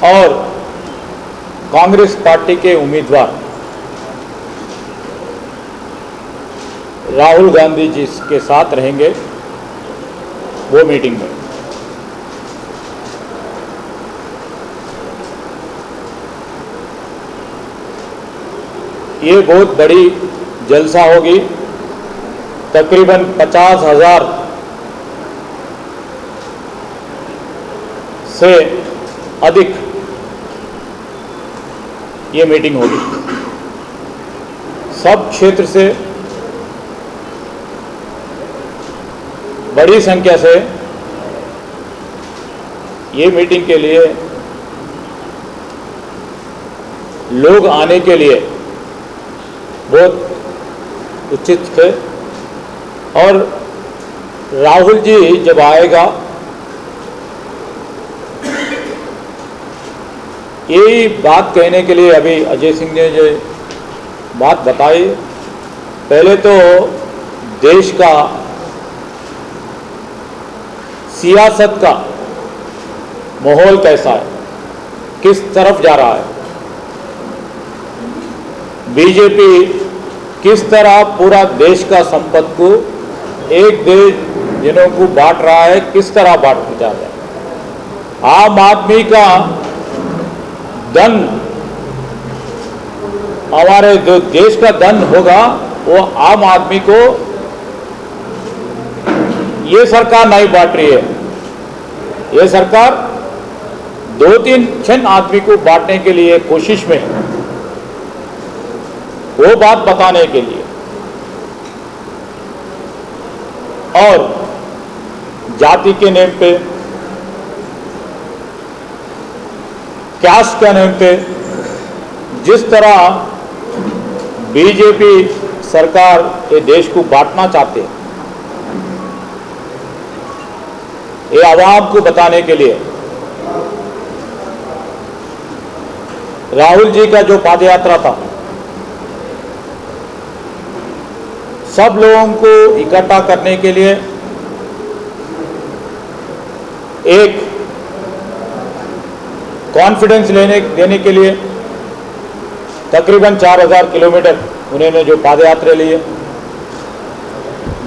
और कांग्रेस पार्टी के उम्मीदवार राहुल गांधी जी के साथ रहेंगे वो मीटिंग में। ये बहुत बड़ी जलसा होगी। तकरीबन 50,000 से अधिक ये मीटिंग होगी। सब क्षेत्र से बड़ी संख्या से ये मीटिंग के लिए लोग आने के लिए बहुत उचित थे। और राहुल जी जब आएगा यही बात कहने के लिए अभी अजय सिंह ने जो बात बताई, पहले तो देश का सियासत का माहौल कैसा है, किस तरफ जा रहा है, बीजेपी किस तरह पूरा देश का संपत्ति को एक देश जनों को बांट रहा है, किस तरह बांट जा रहा है। आम आदमी का धन, हमारे जो देश का धन होगा वो आम आदमी को ये सरकार नहीं बांट रही है। ये सरकार 2-3 आदमी को बांटने के लिए कोशिश में है, वो बात बताने के लिए। और जाति के नेम पे, कास्ट के नेम पे जिस तरह बीजेपी सरकार ये देश को बांटना चाहते हैं, ये आवाम को बताने के लिए राहुल जी का जो पदयात्रा था, सब लोगों को इकट्ठा करने के लिए एक कॉन्फिडेंस देने के लिए तकरीबन 4,000 किलोमीटर उन्होंने जो पदयात्रा ली है,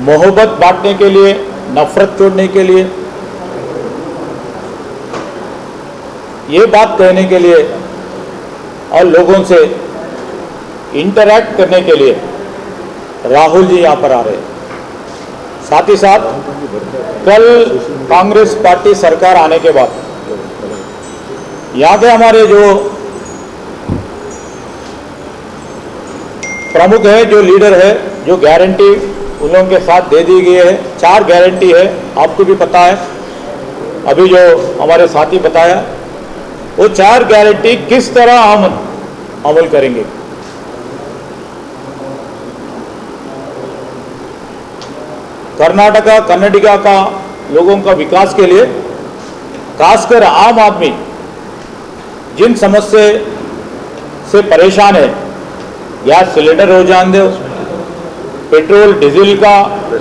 मोहब्बत बांटने के लिए, नफरत छोड़ने के लिए, ये बात कहने के लिए और लोगों से इंटरैक्ट करने के लिए राहुल जी यहाँ पर आ रहे हैं। साथ ही साथ कल कांग्रेस पार्टी सरकार आने के बाद यहाँ के हमारे जो प्रमुख है, जो लीडर है, जो गारंटी उन लोगों के साथ दे दी गई है, 4 गारंटी है, आपको भी पता है, अभी जो हमारे साथी बताया, वो 4 गारंटी किस तरह हम अमल करेंगे। कर्नाटका कन्नडिगा का लोगों का विकास के लिए, खासकर आम आदमी जिन समस्या से परेशान है, गैस सिलेंडर हो जान दो, पेट्रोल डीजल का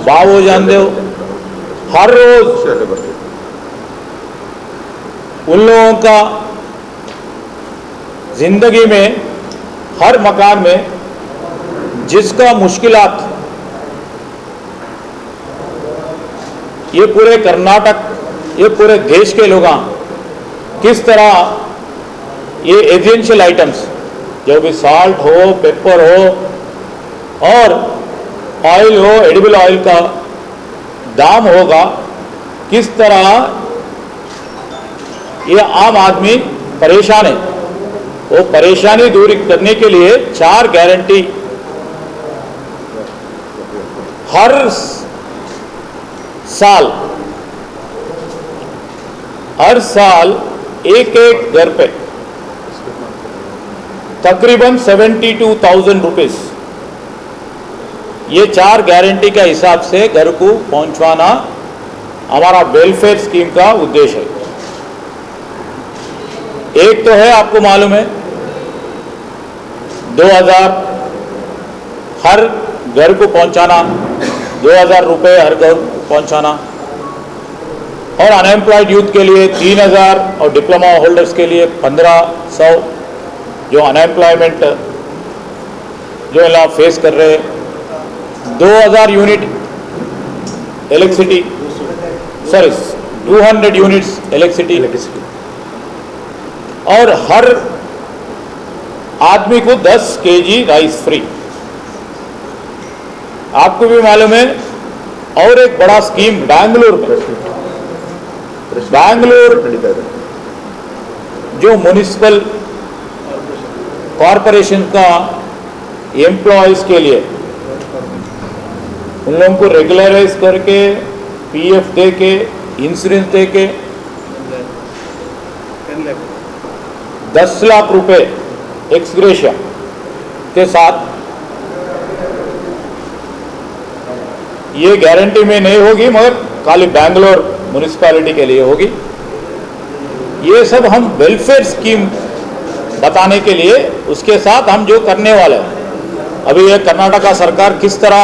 भाव हो जान दो, हर रोज उन लोगों का जिंदगी में हर मकान में जिसका मुश्किलात ये पूरे कर्नाटक, ये पूरे देश के लोग किस तरह ये एसेंशियल आइटम्स जो भी साल्ट हो, पेपर हो और ऑयल हो, एडिबल ऑयल का दाम होगा, किस तरह ये आम आदमी परेशान है, वो परेशानी दूर करने के लिए 4 गारंटी हर साल एक घर पे तकरीबन 72,000 रुपीस, ये 4 गारंटी का हिसाब से घर को पहुंचवाना हमारा वेलफेयर स्कीम का उद्देश्य है। एक तो है, आपको मालूम है, 2000 हर घर को पहुंचाना, 2000 रुपये हर घर को पहुंचाना, और अनएम्प्लॉयड यूथ के लिए 3000 और डिप्लोमा होल्डर्स के लिए 1500 जो अनएम्प्लॉयमेंट जो यहाँ फेस कर रहे हैं। 2000 unit electricity, sorry 200 units electricity, और हर आदमी को 10 केजी राइस फ्री। आपको भी मालूम है, और एक बड़ा स्कीम बैंगलोर में, बैंगलोर जो म्युनिसिपल कॉरपोरेशन का एम्प्लॉयज के लिए उन लोगों को रेगुलराइज करके पीएफ दे के, इंश्योरेंस दे के 10 लाख रुपए एक्सग्रेशिया के साथ, ये गारंटी में नहीं होगी मगर खाली बैंगलोर म्युनिसिपैलिटी के लिए होगी। ये सब हम वेलफेयर स्कीम बताने के लिए, उसके साथ हम जो करने वाले हैं। अभी ये कर्नाटका सरकार किस तरह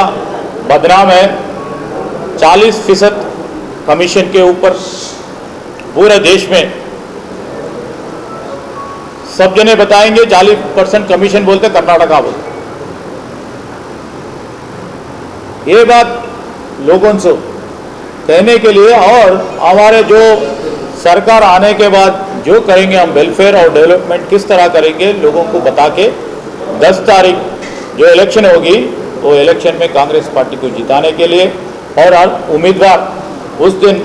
बदनाम है, 40% कमीशन के ऊपर पूरे देश में सब जने बताएंगे 40% कमीशन बोलते कर्नाटका बोलते। ये बात लोगों से कहने के लिए, और हमारे जो सरकार आने के बाद जो करेंगे हम वेलफेयर और डेवलपमेंट किस तरह करेंगे लोगों को बता के 10 तारीख जो इलेक्शन होगी वो इलेक्शन में कांग्रेस पार्टी को जिताने के लिए, और उम्मीदवार उस दिन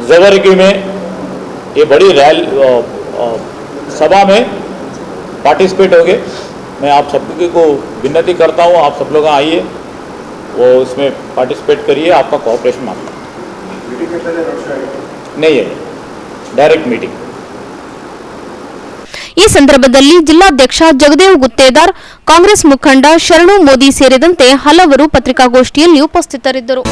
जबरगी में ये बड़ी रैली सभा में पार्टिसिपेट हो गए। मैं आप सबको को विनती करता हूँ, आप सब लोग आइए, वो इसमें पार्टिसिपेट करिए, आपका कोऑपरेशन मांगता हूँ। नहीं है, डायरेक्ट मीटिंग। ಈ ಸಂದರ್ಭದಲ್ಲಿ ಜಿಲ್ಲಾಧ್ಯಕ್ಷ ಜಗದೇವ್ ಗುತ್ತೇದಾರ್, ಕಾಂಗ್ರೆಸ್ ಮುಖಂಡ ಶರಣು ಮೋದಿ ಸೇರಿದಂತೆ ಹಲವರು ಪತ್ರಿಕಾಗೋಷ್ಠಿಯಲ್ಲಿ ಉಪಸ್ಥಿತರಿದ್ದರು.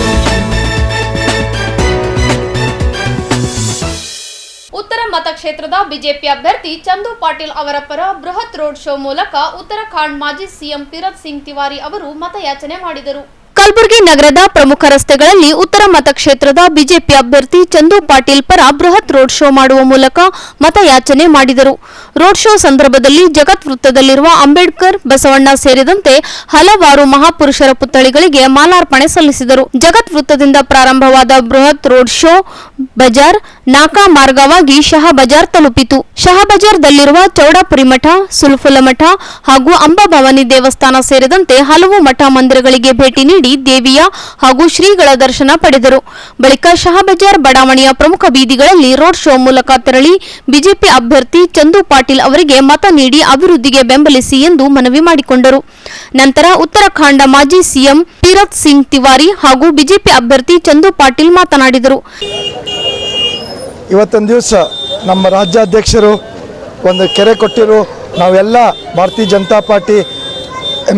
ಉತ್ತರ ಮತಕ್ಷೇತ್ರದ ಬಿಜೆಪಿ ಅಭ್ಯರ್ಥಿ ಚಂದು ಪಾಟೀಲ್ ಅವರ ಪರ ಬೃಹತ್ ರೋಡ್ ಶೋ ಮೂಲಕ ಉತ್ತರಾಖಂಡ್ ಮಾಜಿ ಸಿಎಂ ತೀರತ್ ಸಿಂಗ್ ತಿವಾರಿ ಅವರು ಮತಯಾಚನೆ ಮಾಡಿದರು. ಕಲಬುರಗಿ ನಗರದ ಪ್ರಮುಖ ರಸ್ತೆಗಳಲ್ಲಿ ಉತ್ತರ ಮತಕ್ಷೇತ್ರದ ಬಿಜೆಪಿ ಅಭ್ಯರ್ಥಿ ಚಂದು ಪಾಟೀಲ್ ಪರ ಬೃಹತ್ ರೋಡ್ ಶೋ ಮಾಡುವ ಮೂಲಕ ಮತಯಾಚನೆ ಮಾಡಿದರು. ರೋಡ್ ಶೋ ಸಂದರ್ಭದಲ್ಲಿ ಜಗತ್ ವೃತ್ತದಲ್ಲಿರುವ ಅಂಬೇಡ್ಕರ್, ಬಸವಣ್ಣ ಸೇರಿದಂತೆ ಹಲವಾರು ಮಹಾಪುರುಷರ ಪುತ್ಥಳಿಗಳಿಗೆ ಮಾಲಾರ್ಪಣೆ ಸಲ್ಲಿಸಿದರು. ಜಗತ್ ವೃತ್ತದಿಂದ ಪ್ರಾರಂಭವಾದ ಬೃಹತ್ ರೋಡ್ ಶೋ ಬಜಾರ್ ನಾಕಾ ಮಾರ್ಗವಾಗಿ ಶಹ ಬಜಾರ್ ತಲುಪಿತು. ಶಹ ಬಜಾರ್ದಲ್ಲಿರುವ ಚೌಡಾಪುರಿ ಮಠ, ಸುಲ್ಫುಲ ಮಠ ಹಾಗೂ ಅಂಬಾಭವಾನಿ ದೇವಸ್ಥಾನ ಸೇರಿದಂತೆ ಹಲವು ಮಠ ಮಂದಿರಗಳಿಗೆ ಭೇಟಿ ನೀಡಿ ದೇವಿಯ ಹಾಗೂ ಶ್ರೀಗಳ ದರ್ಶನ ಪಡೆದರು. ಬಳಿಕ ಶಹ ಬಜಾರ್ ಬಡಾವಣೆಯ ಪ್ರಮುಖ ಬೀದಿಗಳಲ್ಲಿ ರೋಡ್ ಶೋ ಮೂಲಕ ತೆರಳಿ ಬಿಜೆಪಿ ಅಭ್ಯರ್ಥಿ ಚಂದು ಪಾಟೀಲ್ ಅವರಿಗೆ ಮತ ನೀಡಿ ಅಭಿವೃದ್ಧಿಗೆ ಬೆಂಬಲಿಸಿ ಎಂದು ಮನವಿ ಮಾಡಿಕೊಂಡರು. ನಂತರ ಉತ್ತರಾಖಂಡ ಮಾಜಿ ಸಿಎಂ ತೀರತ್ ಸಿಂಗ್ ತಿವಾರಿ ಹಾಗೂ ಬಿಜೆಪಿ ಅಭ್ಯರ್ಥಿ ಚಂದು ಪಾಟೀಲ್ ಮಾತನಾಡಿದರು. ಇವತ್ತೊಂದು ದಿವಸ ನಮ್ಮ ರಾಜ್ಯಾಧ್ಯಕ್ಷರು ಒಂದು ಕೆರೆ ಕೊಟ್ಟಿರು. ನಾವೆಲ್ಲ ಭಾರತೀಯ ಜನತಾ ಪಾರ್ಟಿ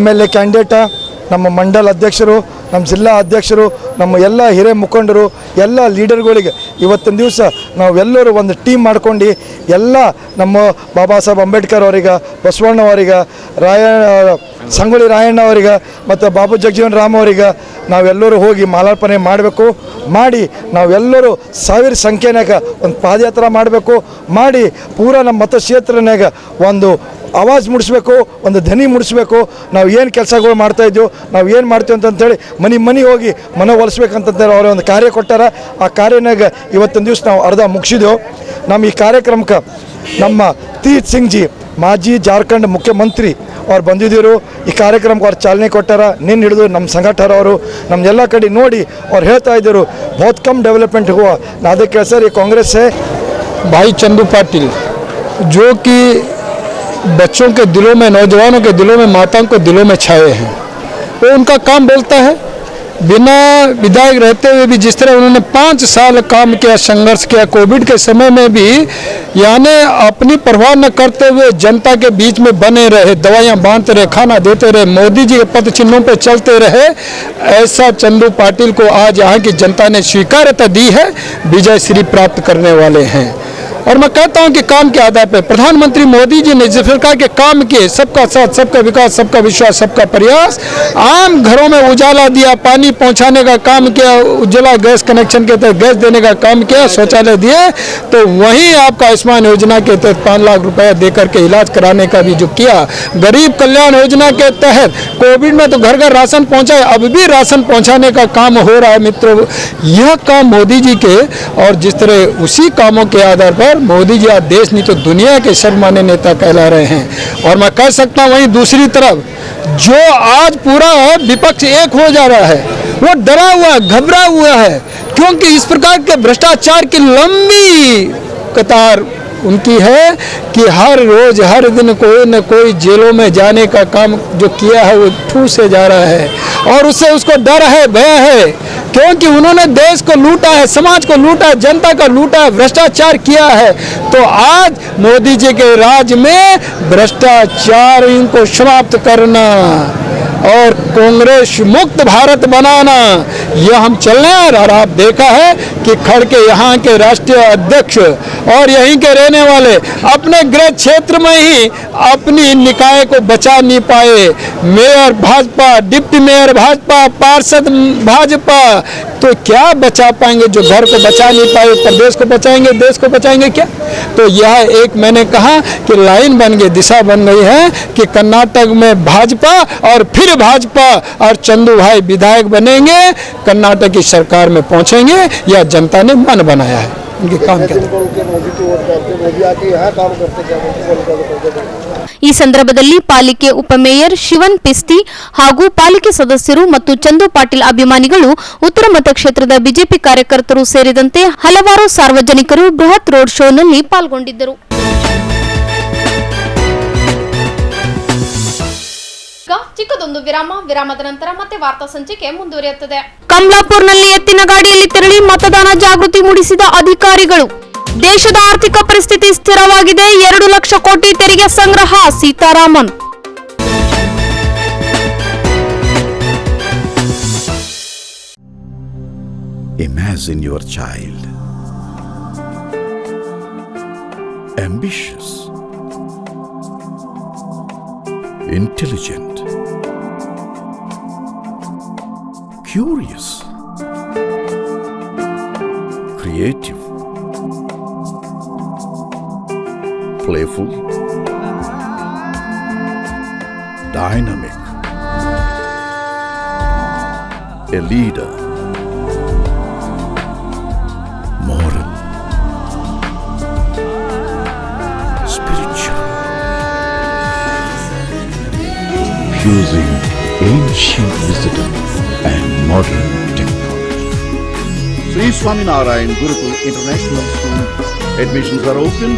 MLA ಕ್ಯಾಂಡಿಡೇಟ, ನಮ್ಮ ಮಂಡಲ ಅಧ್ಯಕ್ಷರು, ನಮ್ಮ ಜಿಲ್ಲಾ ಅಧ್ಯಕ್ಷರು, ನಮ್ಮ ಎಲ್ಲ ಹಿರಿಯ ಮುಖಂಡರು, ಎಲ್ಲ ಲೀಡರ್ಗಳಿಗೆ ಇವತ್ತೊಂದು ದಿವಸ ನಾವೆಲ್ಲರೂ ಒಂದು ಟೀಮ್ ಮಾಡ್ಕೊಂಡು ಎಲ್ಲ ನಮ್ಮ ಬಾಬಾ ಸಾಹೇಬ್ ಅಂಬೇಡ್ಕರ್ ಅವರಿಗೆ, ಬಸವಣ್ಣವರಿಗೆ, ಸಂಗೊಳ್ಳಿ ರಾಯಣ್ಣ ಅವರಿಗೆ ಮತ್ತು ಬಾಬು ಜಗಜೀವನ್ ರಾಮ್ ಅವರಿಗೆ ನಾವೆಲ್ಲರೂ ಹೋಗಿ ಮಾಲಾರ್ಪಣೆ ಮಾಡಬೇಕು. ಮಾಡಿ ನಾವೆಲ್ಲರೂ ಸಾವಿರ ಸಂಖ್ಯೆನಾಗ ಒಂದು ಪಾದಯಾತ್ರೆ ಮಾಡಬೇಕು. ಮಾಡಿ ಪೂರ ನಮ್ಮ ಮತಕ್ಷೇತ್ರನಾಗ ಒಂದು ಆವಾಜ್ ಮೂಡಿಸ್ಬೇಕು, ಒಂದು ಧ್ವನಿ ಮೂಡಿಸ್ಬೇಕು. ನಾವು ಏನು ಕೆಲಸಗಳು ಮಾಡ್ತಾಯಿದ್ವು, ನಾವು ಏನು ಮಾಡ್ತೀವಿ ಅಂತಂತೇಳಿ ಮನೆ ಹೋಗಿ ಮನವೊಲಿಸ್ಬೇಕಂತಂತೇಳಿ ಅವರ ಒಂದು ಕಾರ್ಯ ಕೊಟ್ಟಾರ. ಆ ಕಾರ್ಯನಾಗ ಇವತ್ತೊಂದು ದಿವಸ ನಾವು ಅರ್ಧ ಮುಗಿಸಿದೆವು. ನಮ್ಮ ಈ ಕಾರ್ಯಕ್ರಮಕ್ಕೆ ನಮ್ಮ ತೀರತ್ ಸಿಂಗ್ ಜಿ ಮಾಜಿ ಜಾರ್ಖಂಡ್ ಮುಖ್ಯಮಂತ್ರಿ ಅವ್ರು ಬಂದಿದ್ದರು. ಈ ಕಾರ್ಯಕ್ರಮಕ್ಕೆ ಅವ್ರು ಚಾಲನೆ ಕೊಟ್ಟಾರ. ನಿನ್ನ ಹಿಡಿದು ನಮ್ಮ ಸಂಘಟರ ಅವರು ನಮ್ಮೆಲ್ಲ ಕಡೆ ನೋಡಿ ಅವ್ರು ಹೇಳ್ತಾ ಇದ್ದರು बहुत कम डेवलपमेंट हुआ ना। देखिए सर, ये कांग्रेस है भाई चंदू पाटिल जो कि बच्चों के दिलों में, नौजवानों के दिलों में, माताओं के दिलों में छाए हैं। वो उनका काम बोलता है। बिना विधायक रहते हुए भी जिस तरह उन्होंने 5 साल काम किया, संघर्ष किया, कोविड के समय में भी यानी अपनी परवाह न करते हुए जनता के बीच में बने रहे, दवाइयाँ बांटते रहे, खाना देते रहे, मोदी जी के पद चिन्हों पे चलते रहे। ऐसा चंदू पाटिल को आज यहाँ की जनता ने स्वीकार्यता दी है, विजय श्री प्राप्त करने वाले हैं। और मैं कहता हूं कि काम के आधार पर प्रधानमंत्री मोदी जी ने जिस प्रकार के काम किए, सबका साथ, सबका विकास, सबका विश्वास, सबका प्रयास, आम घरों में उजाला दिया, पानी पहुंचाने का काम किया, उज्ज्वला गैस कनेक्शन के तहत गैस देने का काम किया, शौचालय दिए, तो वहीं आपका आयुष्मान योजना के तहत 5 लाख रुपए देकर के इलाज कराने का भी जो किया, गरीब कल्याण योजना के तहत कोविड में तो घर घर राशन पहुंचाए, अब भी राशन पहुंचाने का काम हो रहा है। मित्रों, यह काम मोदी जी के, और जिस तरह उसी कामों के आधार पर मोदी जी आज देश नहीं तो दुनिया के सर्वमान्य नेता कहला रहे हैं। और मैं कह सकता हूं वहीं दूसरी तरफ जो आज पूरा विपक्ष एक हो जा रहा है, वो डरा हुआ, घबरा हुआ है, क्योंकि इस प्रकार के भ्रष्टाचार की लंबी कतार उनकी है कि हर रोज हर दिन कोई न कोई जेलों में जाने का काम जो किया है वो ठूस से जा रहा है, और उससे उसको डर है, भय है, क्योंकि उन्होंने देश को लूटा है, समाज को लूटा है, जनता का लूटा है, भ्रष्टाचार किया है। तो आज मोदी जी के राज में भ्रष्टाचार इनको समाप्त करना और कांग्रेस मुक्त भारत बनाना, यह हम चल रहे हैं। और आप देखा है कि खड़के यहाँ के राष्ट्रीय अध्यक्ष और यहीं के रहने वाले अपने गृह क्षेत्र में ही अपनी निकाय को बचा नहीं पाए। Mayor Bhajpa, deputy mayor Bhajpa, पार्षद भाजपा, तो क्या बचा पाएंगे? जो घर को बचा नहीं पाए प्रदेश को बचाएंगे, देश को बचाएंगे क्या? तो यह एक मैंने कहा कि लाइन बन गई, दिशा बन गई है कि कर्नाटक में भाजपा और फिर भाजपा और चंदू भाई विधायक बनेंगे, कर्नाटक की सरकार में पहुंचेंगे। यह जनता ने मन बनाया है, उनके काम के। ಈ ಸಂದರ್ಭದಲ್ಲಿ ಪಾಲಿಕೆ ಉಪಮೇಯರ್ ಶಿವನ್ ಪಿಸ್ತಿ ಹಾಗೂ ಪಾಲಿಕೆ ಸದಸ್ಯರು ಮತ್ತು ಚಂದು ಪಾಟೀಲ್ ಅಭಿಮಾನಿಗಳು, ಉತ್ತರ ಮತಕ್ಷೇತ್ರದ ಬಿಜೆಪಿ ಕಾರ್ಯಕರ್ತರು ಸೇರಿದಂತೆ ಹಲವಾರು ಸಾರ್ವಜನಿಕರು ಬೃಹತ್ ರೋಡ್ ಶೋನಲ್ಲಿ ಪಾಲ್ಗೊಂಡಿದ್ದರು. ಚಿಕ್ಕದೊಂದು ವಿರಾಮದ ನಂತರ ಮತ್ತೆ ವಾರ್ತಾ ಸಂಚಿಕೆ ಮುಂದುವರಿಯುತ್ತದೆ. ಕಮಲಾಪುರ್ನಲ್ಲಿ ಎತ್ತಿನ ಗಾಡಿಯಲ್ಲಿ ತೆರಳಿ ಮತದಾನ ಜಾಗೃತಿ ಮೂಡಿಸಿದ ಅಧಿಕಾರಿಗಳು. ದೇಶದ ಆರ್ಥಿಕ ಪರಿಸ್ಥಿತಿ ಸ್ಥಿರವಾಗಿದೆ, 2 ಲಕ್ಷ ಕೋಟಿ ತೆರಿಗೆ ಸಂಗ್ರಹ, Sitharaman. Imagine your child, ambitious, intelligent, curious, creative, playful, dynamic, a leader, moral, spiritual, fusing ancient wisdom and modern technology. Sri Swaminarayan Gurukul International School. Admissions are open.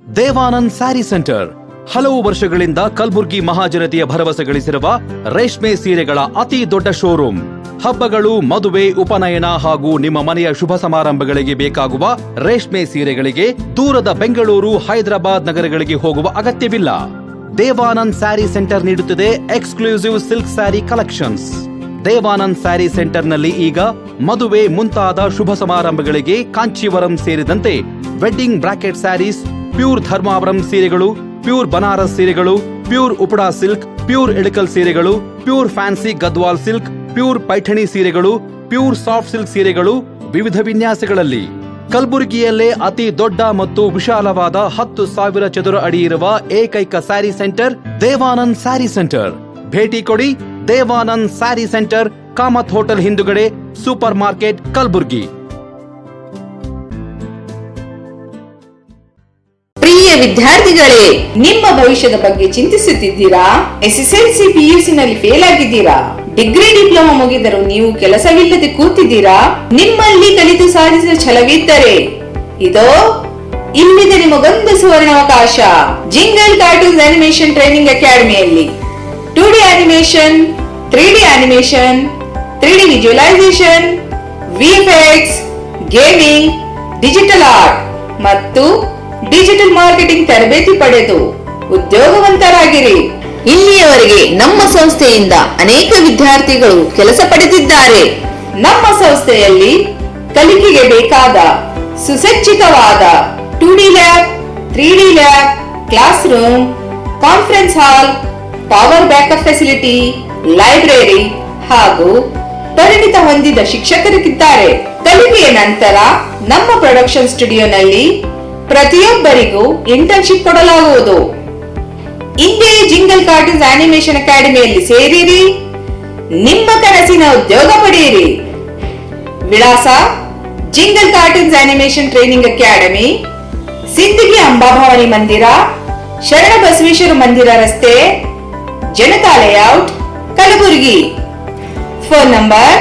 Devanand saree centre ಹಲವು ವರ್ಷಗಳಿಂದ ಕಲಬುರ್ಗಿ ಮಹಾಜನತೆಯ ಭರವಸೆ ಗಳಿಸಿರುವ ರೇಷ್ಮೆ ಸೀರೆಗಳ ಅತಿ ದೊಡ್ಡ ಶೋರೂಮ್. ಹಬ್ಬಗಳು, ಮದುವೆ, ಉಪನಯನ ಹಾಗೂ ನಿಮ್ಮ ಮನೆಯ ಶುಭ ಸಮಾರಂಭಗಳಿಗೆ ಬೇಕಾಗುವ ರೇಷ್ಮೆ ಸೀರೆಗಳಿಗೆ ದೂರದ ಬೆಂಗಳೂರು, ಹೈದರಾಬಾದ್ ನಗರಗಳಿಗೆ ಹೋಗುವ ಅಗತ್ಯವಿಲ್ಲ. ದೇವಾನಂದ್ ಸ್ಯಾರಿ ಸೆಂಟರ್ ನೀಡುತ್ತಿದೆ exclusive silk saree collections. Devanand saree ಸೆಂಟರ್ನಲ್ಲಿ ಈಗ ಮದುವೆ ಮುಂತಾದ ಶುಭ ಸಮಾರಂಭಗಳಿಗೆ ಕಾಂಚೀವರಂ ಸೇರಿದಂತೆ wedding brocade sarees, pure Dharmavaram ಸೀರೆಗಳು, ಪ್ಯೂರ್ ಬನಾರಸ್ ಸೀರೆಗಳು, pure Uppada silk, pure Ilkal ಸೀರೆಗಳು, pure fancy Gadwal silk, pure Paithani ಸೀರೆಗಳು, ಪ್ಯೂರ್ ಸಾಫ್ಟ್ ಸಿಲ್ಕ್ ಸೀರೆಗಳು ವಿವಿಧ ವಿನ್ಯಾಸಗಳಲ್ಲಿ. ಕಲಬುರಗಿಯಲ್ಲೇ ಅತಿ ದೊಡ್ಡ ಮತ್ತು ವಿಶಾಲವಾದ 10,000 ಚದುರ ಅಡಿ ಇರುವ ಏಕೈಕ sari centre Devanand saree centre. ಭೇಟಿ ಕೊಡಿ. Devanand saree centre, Kamath hotel ಹಿಂದುಗಡೆ, ಸೂಪರ್ ಮಾರ್ಕೆಟ್, ಕಲಬುರಗಿ. ಪ್ರಿಯ ವಿದ್ಯಾರ್ಥಿಗಳೇ, ನಿಮ್ಮ ಭವಿಷ್ಯದ ಬಗ್ಗೆ ಚಿಂತಿಸುತ್ತಿದ್ದೀರಾ? ಎಸ್ಎಸ್ಎಲ್ಸಿ ಪಿಯುಸಿ ನಲ್ಲಿ ಫೇಲ್ ಆಗಿದ್ದೀರಾ? ಡಿಗ್ರಿ ಡಿಪ್ಲೊಮಾ ಮುಗಿದರೂ ನೀವು ಕೆಲಸವಿಲ್ಲದೆ ಕೂತಿದ್ದೀರಾ? ನಿಮ್ಮಲ್ಲಿ ಕಲಿತು ಸಾಧಿಸಿದ ಛಲವಿದ್ದರೆ ಇದೋ ಇಲ್ಲಿದೆ ನಿಮಗೊಂದು ಸುವರ್ಣಾವಕಾಶ. ಜಿಂಗಲ್ ಕಾರ್ಟೂನ್ಸ್ ಅನಿಮೇಷನ್ ಟ್ರೈನಿಂಗ್ ಅಕಾಡೆಮಿಯಲ್ಲಿ 2D animation, 3D animation, 3D visualisation, VFX, gaming, digital art ಮತ್ತು ಡಿಜಿಟಲ್ ಮಾರ್ಕೆಟಿಂಗ್ ತರಬೇತಿ ಪಡೆದು ಉದ್ಯೋಗವಂತರಾಗಿರಿ. ಇಲ್ಲಿಯವರೆಗೆ ನಮ್ಮ ಸಂಸ್ಥೆಯಿಂದ ಅನೇಕ ವಿದ್ಯಾರ್ಥಿಗಳು ಕೆಲಸ ಪಡೆದಿದ್ದಾರೆ. ನಮ್ಮ ಸಂಸ್ಥೆಯಲ್ಲಿ ಕಲಿಕೆಗೆ ಬೇಕಾದ ಸುಸಜ್ಜಿತವಾದ 2D lab, 3D lab, class room, conference hall, power backup facility, library ಹಾಗೂ ಪರಿಣಿತ ಹೊಂದಿದ ಶಿಕ್ಷಕರಿದ್ದಾರೆ. ಕಲಿಕೆಯ ನಂತರ ನಮ್ಮ ಪ್ರೊಡಕ್ಷನ್ ಸ್ಟುಡಿಯೋನಲ್ಲಿ ಪ್ರತಿಯೊಬ್ಬರಿಗೂ ಇಂಟರ್ನ್ಶಿಪ್ ಕೊಡಲಾಗುವುದು. ಇಂದೇ ಜಿಂಗಲ್ ಕಾರ್ಟೂನ್ಸ್ ಆನಿಮೇಷನ್ ಅಕಾಡೆಮಿಯಲ್ಲಿ ಸೇರಿರಿ, ನಿಮ್ಮ ಕನಸಿನ ಉದ್ಯೋಗ ಪಡೆಯಿರಿ. ವಿಳಾಸ: jingle cartoons animation training academy, Sindagi Amba Bhavani ಮಂದಿರ, ಶರಣ ಬಸವೇಶ್ವರ ಮಂದಿರ ರಸ್ತೆ, Janata layout, Kalaburagi. Phone number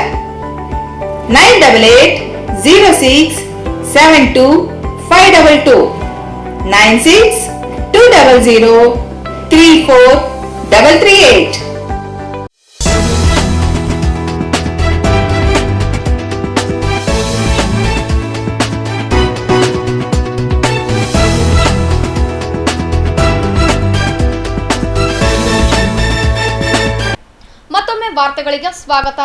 98067252 9620034338. ಮತ್ತೊಮ್ಮೆ ವಾರ್ತೆಗಳಿಗೆ ಸ್ವಾಗತ.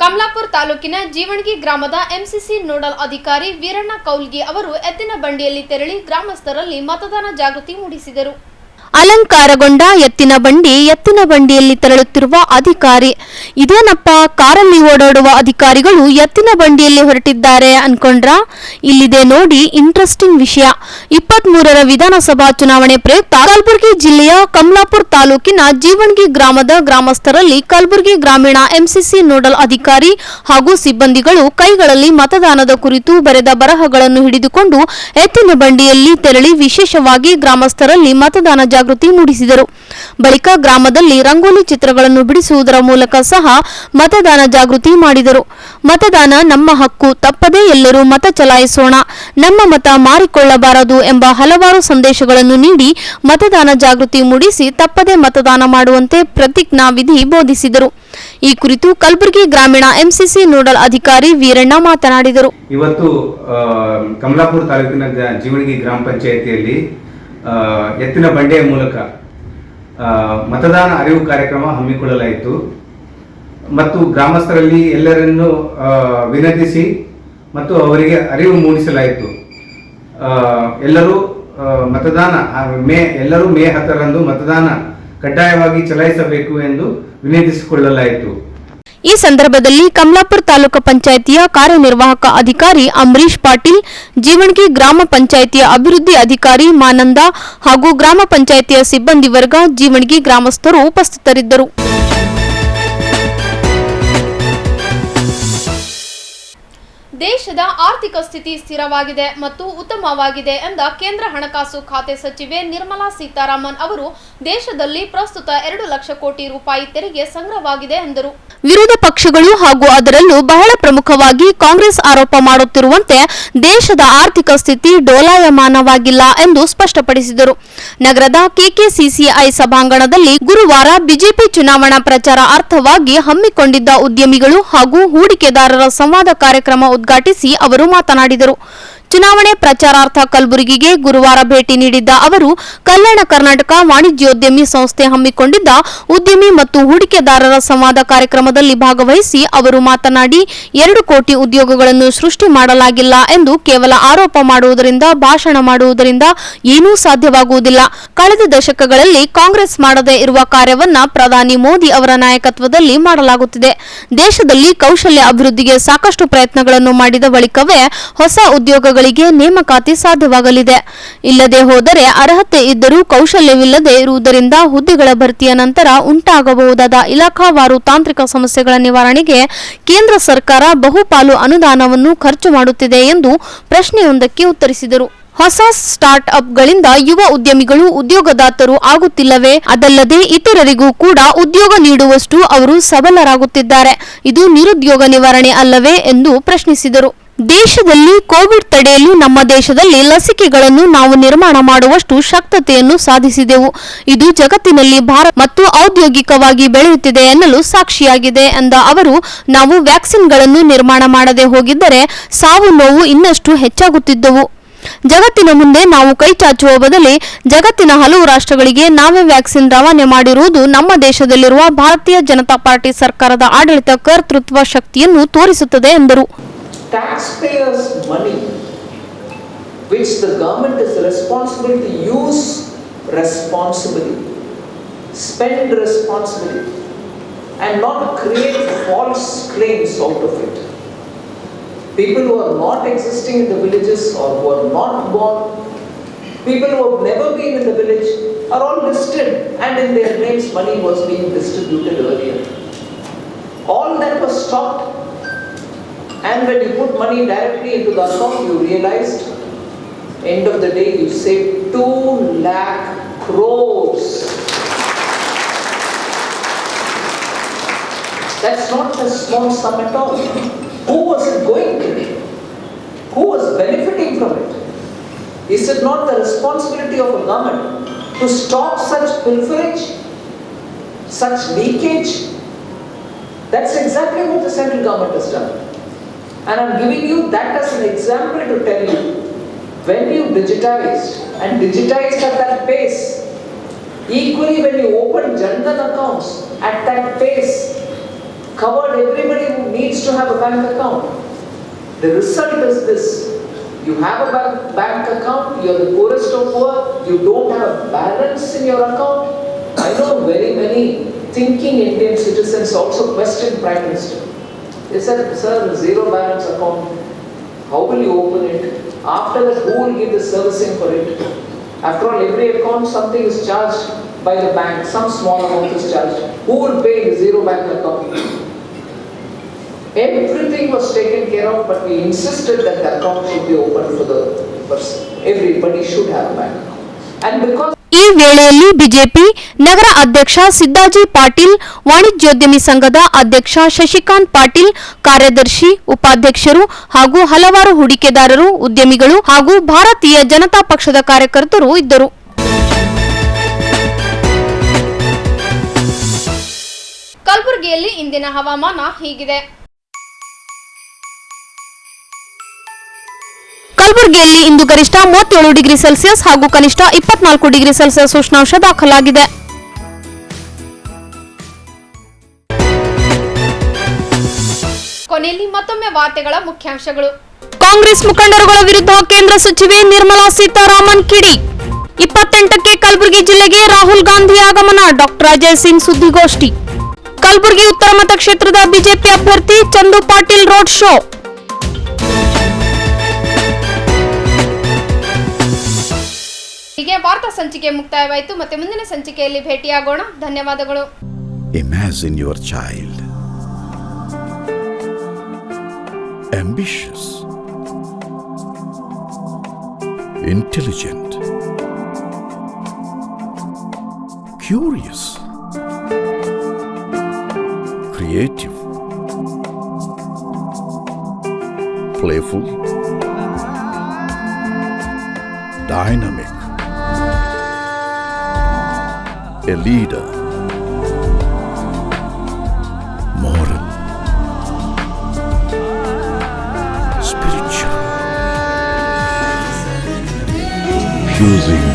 ಕಮಲಾಪುರ ತಾಲೂಕಿನ ಜೀವಣಗಿ ಗ್ರಾಮದ ಎಂಸಿಸಿ ನೋಡಲ್ ಅಧಿಕಾರಿ ವೀರಣ್ಣ ಕೌಲ್ಗಿ ಅವರು ಎತ್ತಿನ ಬಂಡಿಯಲ್ಲಿ ತೆರಳಿ ಗ್ರಾಮಸ್ಥರಲ್ಲಿ ಮತದಾನ ಜಾಗೃತಿ ಮೂಡಿಸಿದರು. ಅಲಂಕಾರಗೊಂಡ ಎತ್ತಿನ ಬಂಡಿಯಲ್ಲಿ ತೆರಳುತ್ತಿರುವ ಅಧಿಕಾರಿ, ಇದೇನಪ್ಪ ಕಾರಲ್ಲಿ ಓಡಾಡುವ ಅಧಿಕಾರಿಗಳು ಎತ್ತಿನ ಬಂಡಿಯಲ್ಲಿ ಹೊರಟಿದ್ದಾರೆ ಅನ್ಕೊಂಡ್ರ? ಇಲ್ಲಿದೆ ನೋಡಿ ಇಂಟ್ರೆಸ್ಟಿಂಗ್ ವಿಷಯ. 23ರ ವಿಧಾನಸಭಾ ಚುನಾವಣೆ ಪ್ರಯುಕ್ತ ಕಲಬುರಗಿ ಜಿಲ್ಲೆಯ ಕಮಲಾಪುರ ತಾಲೂಕಿನ ಜೀವಣಗಿ ಗ್ರಾಮದ ಗ್ರಾಮಸ್ಥರಲ್ಲಿ ಕಲಬುರಗಿ ಗ್ರಾಮೀಣ ಎಂಸಿಸಿ ನೋಡಲ್ ಅಧಿಕಾರಿ ಹಾಗೂ ಸಿಬ್ಬಂದಿಗಳು ಕೈಗಳಲ್ಲಿ ಮತದಾನದ ಕುರಿತು ಬರೆದ ಬರಹಗಳನ್ನು ಹಿಡಿದುಕೊಂಡು ಎತ್ತಿನ ಬಂಡಿಯಲ್ಲಿ ತೆರಳಿ ವಿಶೇಷವಾಗಿ ಗ್ರಾಮಸ್ಥರಲ್ಲಿ ಮತದಾನ ಜಾಗೃತಿ ಮೂಡಿಸಿದರು. ಬಳಿಕ ಗ್ರಾಮದಲ್ಲಿ ರಂಗೋಲಿ ಚಿತ್ರಗಳನ್ನು ಬಿಡಿಸುವುದರ ಮೂಲಕ ಸಹ ಮತದಾನ ಜಾಗೃತಿ ಮಾಡಿದರು. ಮತದಾನ ನಮ್ಮ ಹಕ್ಕು, ತಪ್ಪದೇ ಎಲ್ಲರೂ ಮತ ಚಲಾಯಿಸೋಣ, ನಮ್ಮ ಮತ ಮಾರಿಕೊಳ್ಳಬಾರದು ಎಂಬ ಹಲವಾರು ಸಂದೇಶಗಳನ್ನು ನೀಡಿ ಮತದಾನ ಜಾಗೃತಿ ಮೂಡಿಸಿ ತಪ್ಪದೇ ಮತದಾನ ಮಾಡುವಂತೆ ಪ್ರತಿಜ್ಞಾ ವಿಧಿ ಬೋಧಿಸಿದರು. ಈ ಕುರಿತು ಕಲಬುರಗಿ ಗ್ರಾಮೀಣ ಎಂಸಿಸಿ ನೋಡಲ್ ಅಧಿಕಾರಿ ವೀರಣ್ಣ ಮಾತನಾಡಿದರು. ಇವತ್ತು ಕಮಲಾಪುರ ತಾಲೂಕಿನ ಜೀವಣಗಿ ಗ್ರಾಮ ಪಂಚಾಯಿತಿಯಲ್ಲಿ ಎತ್ತಿನ ಬಂಡೆಯ ಮೂಲಕ ಮತದಾನ ಅರಿವು ಕಾರ್ಯಕ್ರಮ ಹಮ್ಮಿಕೊಳ್ಳಲಾಯಿತು ಮತ್ತು ಗ್ರಾಮಸ್ಥರಲ್ಲಿ ಎಲ್ಲರನ್ನು ವಿನಂತಿಸಿ ಮತ್ತು ಅವರಿಗೆ ಅರಿವು ಮೂಡಿಸಲಾಯಿತು. ಎಲ್ಲರೂ ಮತದಾನ ಎಲ್ಲರೂ ಮೇ 10ರಂದು ಮತದಾನ ಕಡ್ಡಾಯವಾಗಿ ಚಲಾಯಿಸಬೇಕು ಎಂದು ವಿನಂತಿಸಿಕೊಳ್ಳಲಾಯಿತು. ಈ ಸಂದರ್ಭದಲ್ಲಿ ಕಮಲಾಪುರ ತಾಲೂಕು ಪಂಚಾಯಿತಿಯ ಕಾರ್ಯನಿರ್ವಾಹಕ ಅಧಿಕಾರಿ ಅಂಬರೀಶ್ ಪಾಟೀಲ್, ಜೀವಣಗಿ ಗ್ರಾಮ ಪಂಚಾಯಿತಿಯ ಅಭಿವೃದ್ಧಿ ಅಧಿಕಾರಿ ಮಾನಂದ ಹಾಗೂ ಗ್ರಾಮ ಪಂಚಾಯಿತಿಯ ಸಿಬ್ಬಂದಿ ವರ್ಗ, ಜೀವಣಗಿ ಗ್ರಾಮಸ್ಥರು ಉಪಸ್ಥಿತರಿದ್ದರು. ದೇಶದ ಆರ್ಥಿಕ ಸ್ಥಿತಿ ಸ್ಥಿರವಾಗಿದೆ ಮತ್ತು ಉತ್ತಮವಾಗಿದೆ ಎಂದ ಕೇಂದ್ರ ಹಣಕಾಸು ಖಾತೆ ಸಚಿವೆ ನಿರ್ಮಲಾ ಸೀತಾರಾಮನ್ ಅವರು ದೇಶದಲ್ಲಿ ಪ್ರಸ್ತುತ 2 ಲಕ್ಷ ಕೋಟಿ ರೂಪಾಯಿ ತೆರಿಗೆ ಸಂಗ್ರಹವಾಗಿದೆ ಎಂದರು. ವಿರೋಧ ಪಕ್ಷಗಳು ಹಾಗೂ ಅದರಲ್ಲೂ ಬಹಳ ಪ್ರಮುಖವಾಗಿ ಕಾಂಗ್ರೆಸ್ ಆರೋಪ ಮಾಡುತ್ತಿರುವಂತೆ ದೇಶದ ಆರ್ಥಿಕ ಸ್ಥಿತಿ ಡೋಲಾಯಮಾನವಾಗಿಲ್ಲ ಎಂದು ಸ್ಪಷ್ಟಪಡಿಸಿದರು. ನಗರದ ಕೆಕೆಸಿಸಿಐ ಸಭಾಂಗಣದಲ್ಲಿ ಗುರುವಾರ ಬಿಜೆಪಿ ಚುನಾವಣಾ ಪ್ರಚಾರ ಅರ್ಥವಾಗಿ ಹಮ್ಮಿಕೊಂಡಿದ್ದ ಉದ್ಯಮಿಗಳು ಹಾಗೂ ಹೂಡಿಕೆದಾರರ ಸಂವಾದ ಕಾರ್ಯಕ್ರಮ ಉದ್ಘಾಟಿಸಿ ಅವರು ಮಾತನಾಡಿದರು. ಚುನಾವಣೆ ಪ್ರಚಾರಾರ್ಥ ಕಲಬುರಗಿಗೆ ಗುರುವಾರ ಭೇಟಿ ನೀಡಿದ್ದ ಅವರು ಕಲ್ಯಾಣ ಕರ್ನಾಟಕ ವಾಣಿಜ್ಯೋದ್ಯಮಿ ಸಂಸ್ಥೆ ಹಮ್ಮಿಕೊಂಡಿದ್ದ ಉದ್ಯಮಿ ಮತ್ತು ಹೂಡಿಕೆದಾರರ ಸಂವಾದ ಕಾರ್ಯಕ್ರಮದಲ್ಲಿ ಭಾಗವಹಿಸಿ ಅವರು ಮಾತನಾಡಿ 2 ಕೋಟಿ ಉದ್ಯೋಗಗಳನ್ನು ಸೃಷ್ಟಿ ಮಾಡಲಾಗಿಲ್ಲ ಎಂದು ಕೇವಲ ಆರೋಪ ಮಾಡುವುದರಿಂದ, ಭಾಷಣ ಮಾಡುವುದರಿಂದ ಏನೂ ಸಾಧ್ಯವಾಗುವುದಿಲ್ಲ. ಕಳೆದ ದಶಕಗಳಲ್ಲಿ ಕಾಂಗ್ರೆಸ್ ಮಾಡದೇ ಇರುವ ಕಾರ್ಯವನ್ನ ಪ್ರಧಾನಿ ಮೋದಿ ಅವರ ನಾಯಕತ್ವದಲ್ಲಿ ಮಾಡಲಾಗುತ್ತಿದೆ. ದೇಶದಲ್ಲಿ ಕೌಶಲ್ಯ ಅಭಿವೃದ್ಧಿಗೆ ಸಾಕಷ್ಟು ಪ್ರಯತ್ನಗಳನ್ನು ಮಾಡಿದ ಬಳಿಕವೇ ಹೊಸ ಉದ್ಯೋಗಗಳಿಗೆ ನೇಮಕಾತಿ ಸಾಧ್ಯವಾಗಲಿದೆ. ಇಲ್ಲದೆ ಹೋದರೆ ಅರ್ಹತೆ ಇದ್ದರೂ ಕೌಶಲ್ಯವಿಲ್ಲದೆ ಇರುವುದರಿಂದ ಹುದ್ದೆಗಳ ಭರ್ತಿಯ ನಂತರ ಉಂಟಾಗಬಹುದಾದ ಇಲಾಖಾವಾರು ತಾಂತ್ರಿಕ ಸಮಸ್ಯೆಗಳ ನಿವಾರಣೆಗೆ ಕೇಂದ್ರ ಸರ್ಕಾರ ಬಹುಪಾಲು ಅನುದಾನವನ್ನು ಖರ್ಚು ಮಾಡುತ್ತಿದೆ ಎಂದು ಪ್ರಶ್ನೆಯೊಂದಕ್ಕೆ ಉತ್ತರಿಸಿದರು. ಹೊಸ ಸ್ಟಾರ್ಟ್ ಅಪ್ಗಳಿಂದ ಯುವ ಉದ್ಯಮಿಗಳು ಉದ್ಯೋಗದಾತರು ಆಗುತ್ತಿಲ್ಲವೇ? ಅದಲ್ಲದೆ ಇತರರಿಗೂ ಕೂಡ ಉದ್ಯೋಗ ನೀಡುವಷ್ಟು ಅವರು ಸಬಲರಾಗುತ್ತಿದ್ದಾರೆ. ಇದು ನಿರುದ್ಯೋಗ ನಿವಾರಣೆ ಅಲ್ಲವೇ ಎಂದು ಪ್ರಶ್ನಿಸಿದರು. ದೇಶದಲ್ಲಿ ಕೋವಿಡ್ ತಡೆಯಲು ನಮ್ಮ ದೇಶದಲ್ಲಿ ಲಸಿಕೆಗಳನ್ನು ನಾವು ನಿರ್ಮಾಣ ಮಾಡುವಷ್ಟು ಶಕ್ತತೆಯನ್ನು ಸಾಧಿಸಿದೆವು. ಇದು ಜಗತ್ತಿನಲ್ಲಿ ಭಾರತ ಮತ್ತು ಔದ್ಯೋಗಿಕವಾಗಿ ಬೆಳೆಯುತ್ತಿದೆ ಎನ್ನಲು ಸಾಕ್ಷಿಯಾಗಿದೆ ಎಂದ ಅವರು, ನಾವು ವ್ಯಾಕ್ಸಿನ್ಗಳನ್ನು ನಿರ್ಮಾಣ ಮಾಡದೆ ಹೋಗಿದ್ದರೆ ಸಾವು ನೋವು ಇನ್ನಷ್ಟು ಹೆಚ್ಚಾಗುತ್ತಿದ್ದವು. ಜಗತ್ತಿನ ಮುಂದೆ ನಾವು ಕೈ ಚಾಚುವ ಬದಲೇ ಜಗತ್ತಿನ ಹಲವು ರಾಷ್ಟ್ರಗಳಿಗೆ ನಾವೇ ವ್ಯಾಕ್ಸಿನ್ ರವಾನೆ ಮಾಡಿರುವುದು ನಮ್ಮ ದೇಶದಲ್ಲಿರುವ ಭಾರತೀಯ ಜನತಾ ಪಾರ್ಟಿ ಸರ್ಕಾರದ ಆಡಳಿತ ಕರ್ತೃತ್ವ ಶಕ್ತಿಯನ್ನು ತೋರಿಸುತ್ತದೆ ಎಂದರು. Taxpayers' money, which the government is responsible to use responsibly, spend responsibly, and not create false claims out of it. People who are not existing in the villages or who are not born, people who have never been in the village are all listed, and in their names money was being distributed earlier. All that was stopped. And when you put money directly into the account, you realized, end of the day, you saved 2 lakh crores. That's not a small sum at all. Who was it going to? Who was benefiting from it? Is it not the responsibility of a government to stop such pilferage, such leakage? That's exactly what the central government has done. And I'm giving you that as an example to tell you, when you digitized at that pace, equally when you opened Jan Dhan accounts at that pace, covered everybody who needs to have a bank account. The result is this: you have a bank account, you're the poorest of poor, you don't have a balance in your account. I know very many thinking Indian citizens also question Prime Minister. They said, sir, zero balance account, how will you open it? After that, who will give the servicing for it? After all, every account, something is charged by the bank, some small amount is charged. Who will pay the zero bank account? Everything was taken care of, but we insisted that the account should be open for the person. Everybody should have a bank account. And because ಈ ವೇಳೆಯಲ್ಲಿ BJP ನಗರ ಅಧ್ಯಕ್ಷ ಸಿದ್ದಾಜಿ ಪಾಟೀಲ್, ವಾಣಿಜ್ಯೋದ್ಯಮಿ ಸಂಘದ ಅಧ್ಯಕ್ಷ ಶಶಿಕಾಂತ್ ಪಾಟೀಲ್, ಕಾರ್ಯದರ್ಶಿ, ಉಪಾಧ್ಯಕ್ಷರು ಹಾಗೂ ಹಲವಾರು ಹೂಡಿಕೆದಾರರು, ಉದ್ಯಮಿಗಳು ಹಾಗೂ ಭಾರತೀಯ ಜನತಾ ಪಕ್ಷದ ಕಾರ್ಯಕರ್ತರು ಇದ್ದರು. ಕಲಬುರಗಿಯಲ್ಲಿ ಇಂದಿನ ಹವಾಮಾನ ಹೀಗಿದೆ. ಕಲಬುರಗಿಯಲ್ಲಿ ಇಂದು ಗರಿಷ್ಠ 37 ಡಿಗ್ರಿ ಸೆಲ್ಸಿಯಸ್ ಹಾಗೂ ಕನಿಷ್ಠ 24 ಡಿಗ್ರಿ ಸೆಲ್ಸಿಯಸ್ ಉಷ್ಣಾಂಶ ದಾಖಲಾಗಿದೆ. ಕೊನೆಯಲ್ಲಿ ಮತ್ತೊಮ್ಮೆ ವಾರ್ತೆಗಳ ಮುಖ್ಯಾಂಶಗಳು. ಕಾಂಗ್ರೆಸ್ ಮುಖಂಡರುಗಳ ವಿರುದ್ಧ ಕೇಂದ್ರ ಸಚಿವೆ ನಿರ್ಮಲಾ ಸೀತಾರಾಮನ್ ಕಿಡಿ. 28ಕ್ಕೆ ಕಲಬುರಗಿ ಜಿಲ್ಲೆಗೆ ರಾಹುಲ್ ಗಾಂಧಿ ಆಗಮನ. ಡಾಕ್ಟರ್ ಅಜಯ್ ಸಿಂಗ್ ಸುದ್ದಿಗೋಷ್ಠಿ. ಕಲಬುರಗಿ ಉತ್ತರ ಮತಕ್ಷೇತ್ರದ ಬಿಜೆಪಿ ಅಭ್ಯರ್ಥಿ ಚಂದು ಪಾಟೀಲ್ ರೋಡ್ ಶೋ. ಹೀಗೆ ವಾರ್ತಾ ಸಂಚಿಕೆ ಮುಕ್ತಾಯವಾಯಿತು. ಮತ್ತೆ ಮುಂದಿನ ಸಂಚಿಕೆಯಲ್ಲಿ ಭೇಟಿಯಾಗೋಣ. ಧನ್ಯವಾದಗಳು. Imagine your child. Ambitious. Intelligent. Curious. Creative. Playful. Dynamic. A leader, moral, spiritual, fusing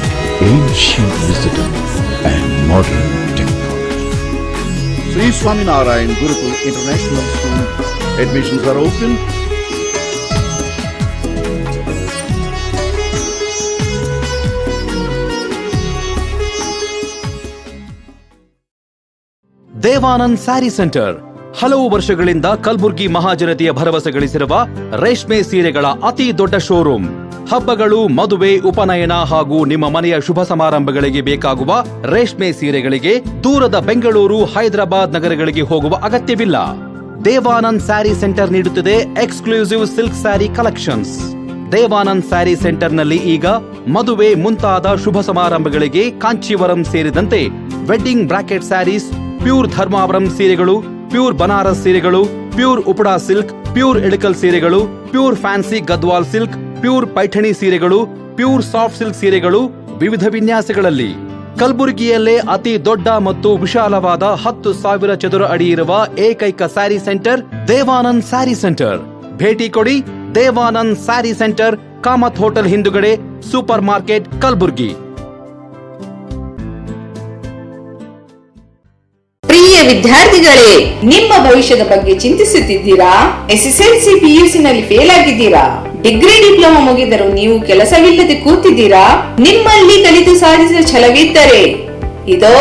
ancient wisdom and modern technology. Sri Swami Narayan Gurukul International School. Admissions are open. Devanand saree centre ಹಲವು ವರ್ಷಗಳಿಂದ ಕಲಬುರ್ಗಿ ಮಹಾಜನತೆಯ ಭರವಸೆ ಗಳಿಸಿರುವ ರೇಷ್ಮೆ ಸೀರೆಗಳ ಅತಿ ದೊಡ್ಡ ಶೋರೂಮ್. ಹಬ್ಬಗಳು, ಮದುವೆ, ಉಪನಯನ ಹಾಗೂ ನಿಮ್ಮ ಮನೆಯ ಶುಭ ಸಮಾರಂಭಗಳಿಗೆ ಬೇಕಾಗುವ ರೇಷ್ಮೆ ಸೀರೆಗಳಿಗೆ ದೂರದ ಬೆಂಗಳೂರು, ಹೈದರಾಬಾದ್ ನಗರಗಳಿಗೆ ಹೋಗುವ ಅಗತ್ಯವಿಲ್ಲ. ದೇವಾನಂದ್ ಸ್ಯಾರಿ ಸೆಂಟರ್ ನೀಡುತ್ತಿದೆ exclusive silk saree collections. Devanand saree ಸೆಂಟರ್ನಲ್ಲಿ ಈಗ ಮದುವೆ ಮುಂತಾದ ಶುಭ ಸಮಾರಂಭಗಳಿಗೆ ಕಾಂಚೀವರಂ ಸೇರಿದಂತೆ wedding brocade sarees, pure Dharmavaram ಸೀರೆಗಳು, ಪ್ಯೂರ್ ಬನಾರಸ್ ಸೀರೆಗಳು, pure Uppada silk, pure Ilkal ಸೀರೆಗಳು, pure fancy Gadwal silk, pure Paithani ಸೀರೆಗಳು, ಪ್ಯೂರ್ ಸಾಫ್ಟ್ ಸಿಲ್ಕ್ ಸೀರೆಗಳು ವಿವಿಧ ವಿನ್ಯಾಸಗಳಲ್ಲಿ. ಕಲಬುರಗಿಯಲ್ಲೇ ಅತಿ ದೊಡ್ಡ ಮತ್ತು ವಿಶಾಲವಾದ 10,000 ಚದುರ ಅಡಿ ಇರುವ ಏಕೈಕ sari centre Devanand saree centre. ಭೇಟಿ ಕೊಡಿ. Devanand saree centre, Kamath hotel ಹಿಂದುಗಡೆ, ಸೂಪರ್ ಮಾರ್ಕೆಟ್, ಕಲಬುರಗಿ. ಪ್ರಿಯ ವಿದ್ಯಾರ್ಥಿಗಳೇ, ನಿಮ್ಮ ಭವಿಷ್ಯದ ಬಗ್ಗೆ ಚಿಂತಿಸುತ್ತಿದ್ದೀರಾ? SSLC PUC ನಲ್ಲಿ ಫೇಲ್ ಆಗಿದ್ದೀರಾ? ಡಿಗ್ರಿ ಡಿಪ್ಲೊಮಾ ಮುಗಿದರೂ ನೀವು ಕೆಲಸವಿಲ್ಲದೆ ಕೂತಿದ್ದೀರಾ? ನಿಮ್ಮಲ್ಲಿ ಕಲಿತು ಸಾಧಿಸುವ ಛಲವಿದ್ದರೆ ಇದೋ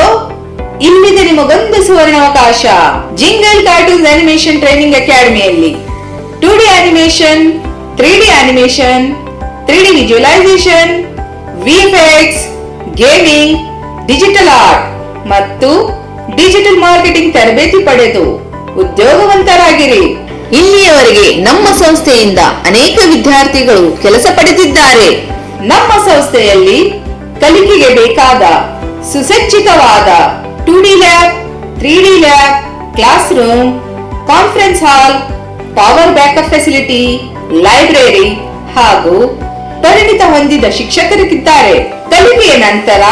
ಇಲ್ಲಿದೆ ನಿಮಗೊಂದು ಸುವರ್ಣಾವಕಾಶ. ಜಿಂಗಲ್ ಕಾರ್ಟೂನ್ಸ್ ಅನಿಮೇಷನ್ ಟ್ರೈನಿಂಗ್ ಅಕಾಡೆಮಿಯಲ್ಲಿ 2D animation, 3D animation, 3D visualisation, VFX, gaming, digital art ಮತ್ತು ಡಿಜಿಟಲ್ ಮಾರ್ಕೆಟಿಂಗ್ ತರಬೇತಿ ಪಡೆದು ಉದ್ಯೋಗವಂತರಾಗಿರಿ. ಇಲ್ಲಿಯವರೆಗೆ ನಮ್ಮ ಸಂಸ್ಥೆಯಿಂದ ಅನೇಕ ವಿದ್ಯಾರ್ಥಿಗಳು ಕೆಲಸ ಪಡೆದಿದ್ದಾರೆ. ನಮ್ಮ ಸಂಸ್ಥೆಯಲ್ಲಿ ಕಲಿಕೆಗೆ ಬೇಕಾದ ಸುಸಜ್ಜಿತವಾದ 2D lab, 3D lab, class room, conference hall, power backup facility, library ಹಾಗೂ ಪರಿಣಿತ ಹೊಂದಿದ ಶಿಕ್ಷಕರಿದ್ದಾರೆ. ಕಲಿಕೆಯ ನಂತರ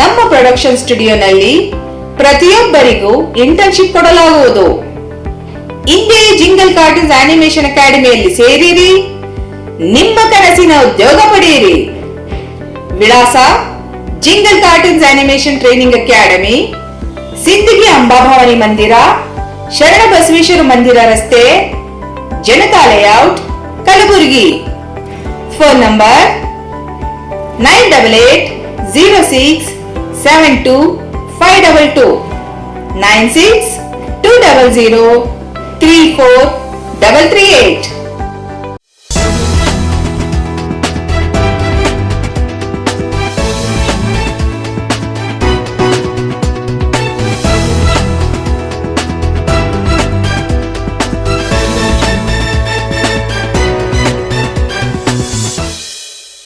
ನಮ್ಮ ಪ್ರೊಡಕ್ಷನ್ ಸ್ಟುಡಿಯೋನಲ್ಲಿ ಪ್ರತಿಯೊಬ್ಬರಿಗೂ ಇಂಟರ್ನ್ಶಿಪ್ ಕೊಡಲಾಗುವುದು. ಇಂದೇ ಜಿಂಗಲ್ ಕಾರ್ಟೂನ್ಸ್ ಅನಿಮೇಷನ್ ಅಕಾಡೆಮಿಯಲ್ಲಿ ಸೇರಿರಿ, ನಿಮ್ಮ ಕನಸಿನ ಉದ್ಯೋಗ ಪಡೆಯಿರಿ. ವಿಳಾಸ: jingle cartoons animation training academy, Sindagi Amba Bhavani ಮಂದಿರ, ಶರಣ ಬಸವೇಶ್ವರ ಮಂದಿರ ರಸ್ತೆ, Janata layout, Kalaburagi. Phone number 98067252 9620034338.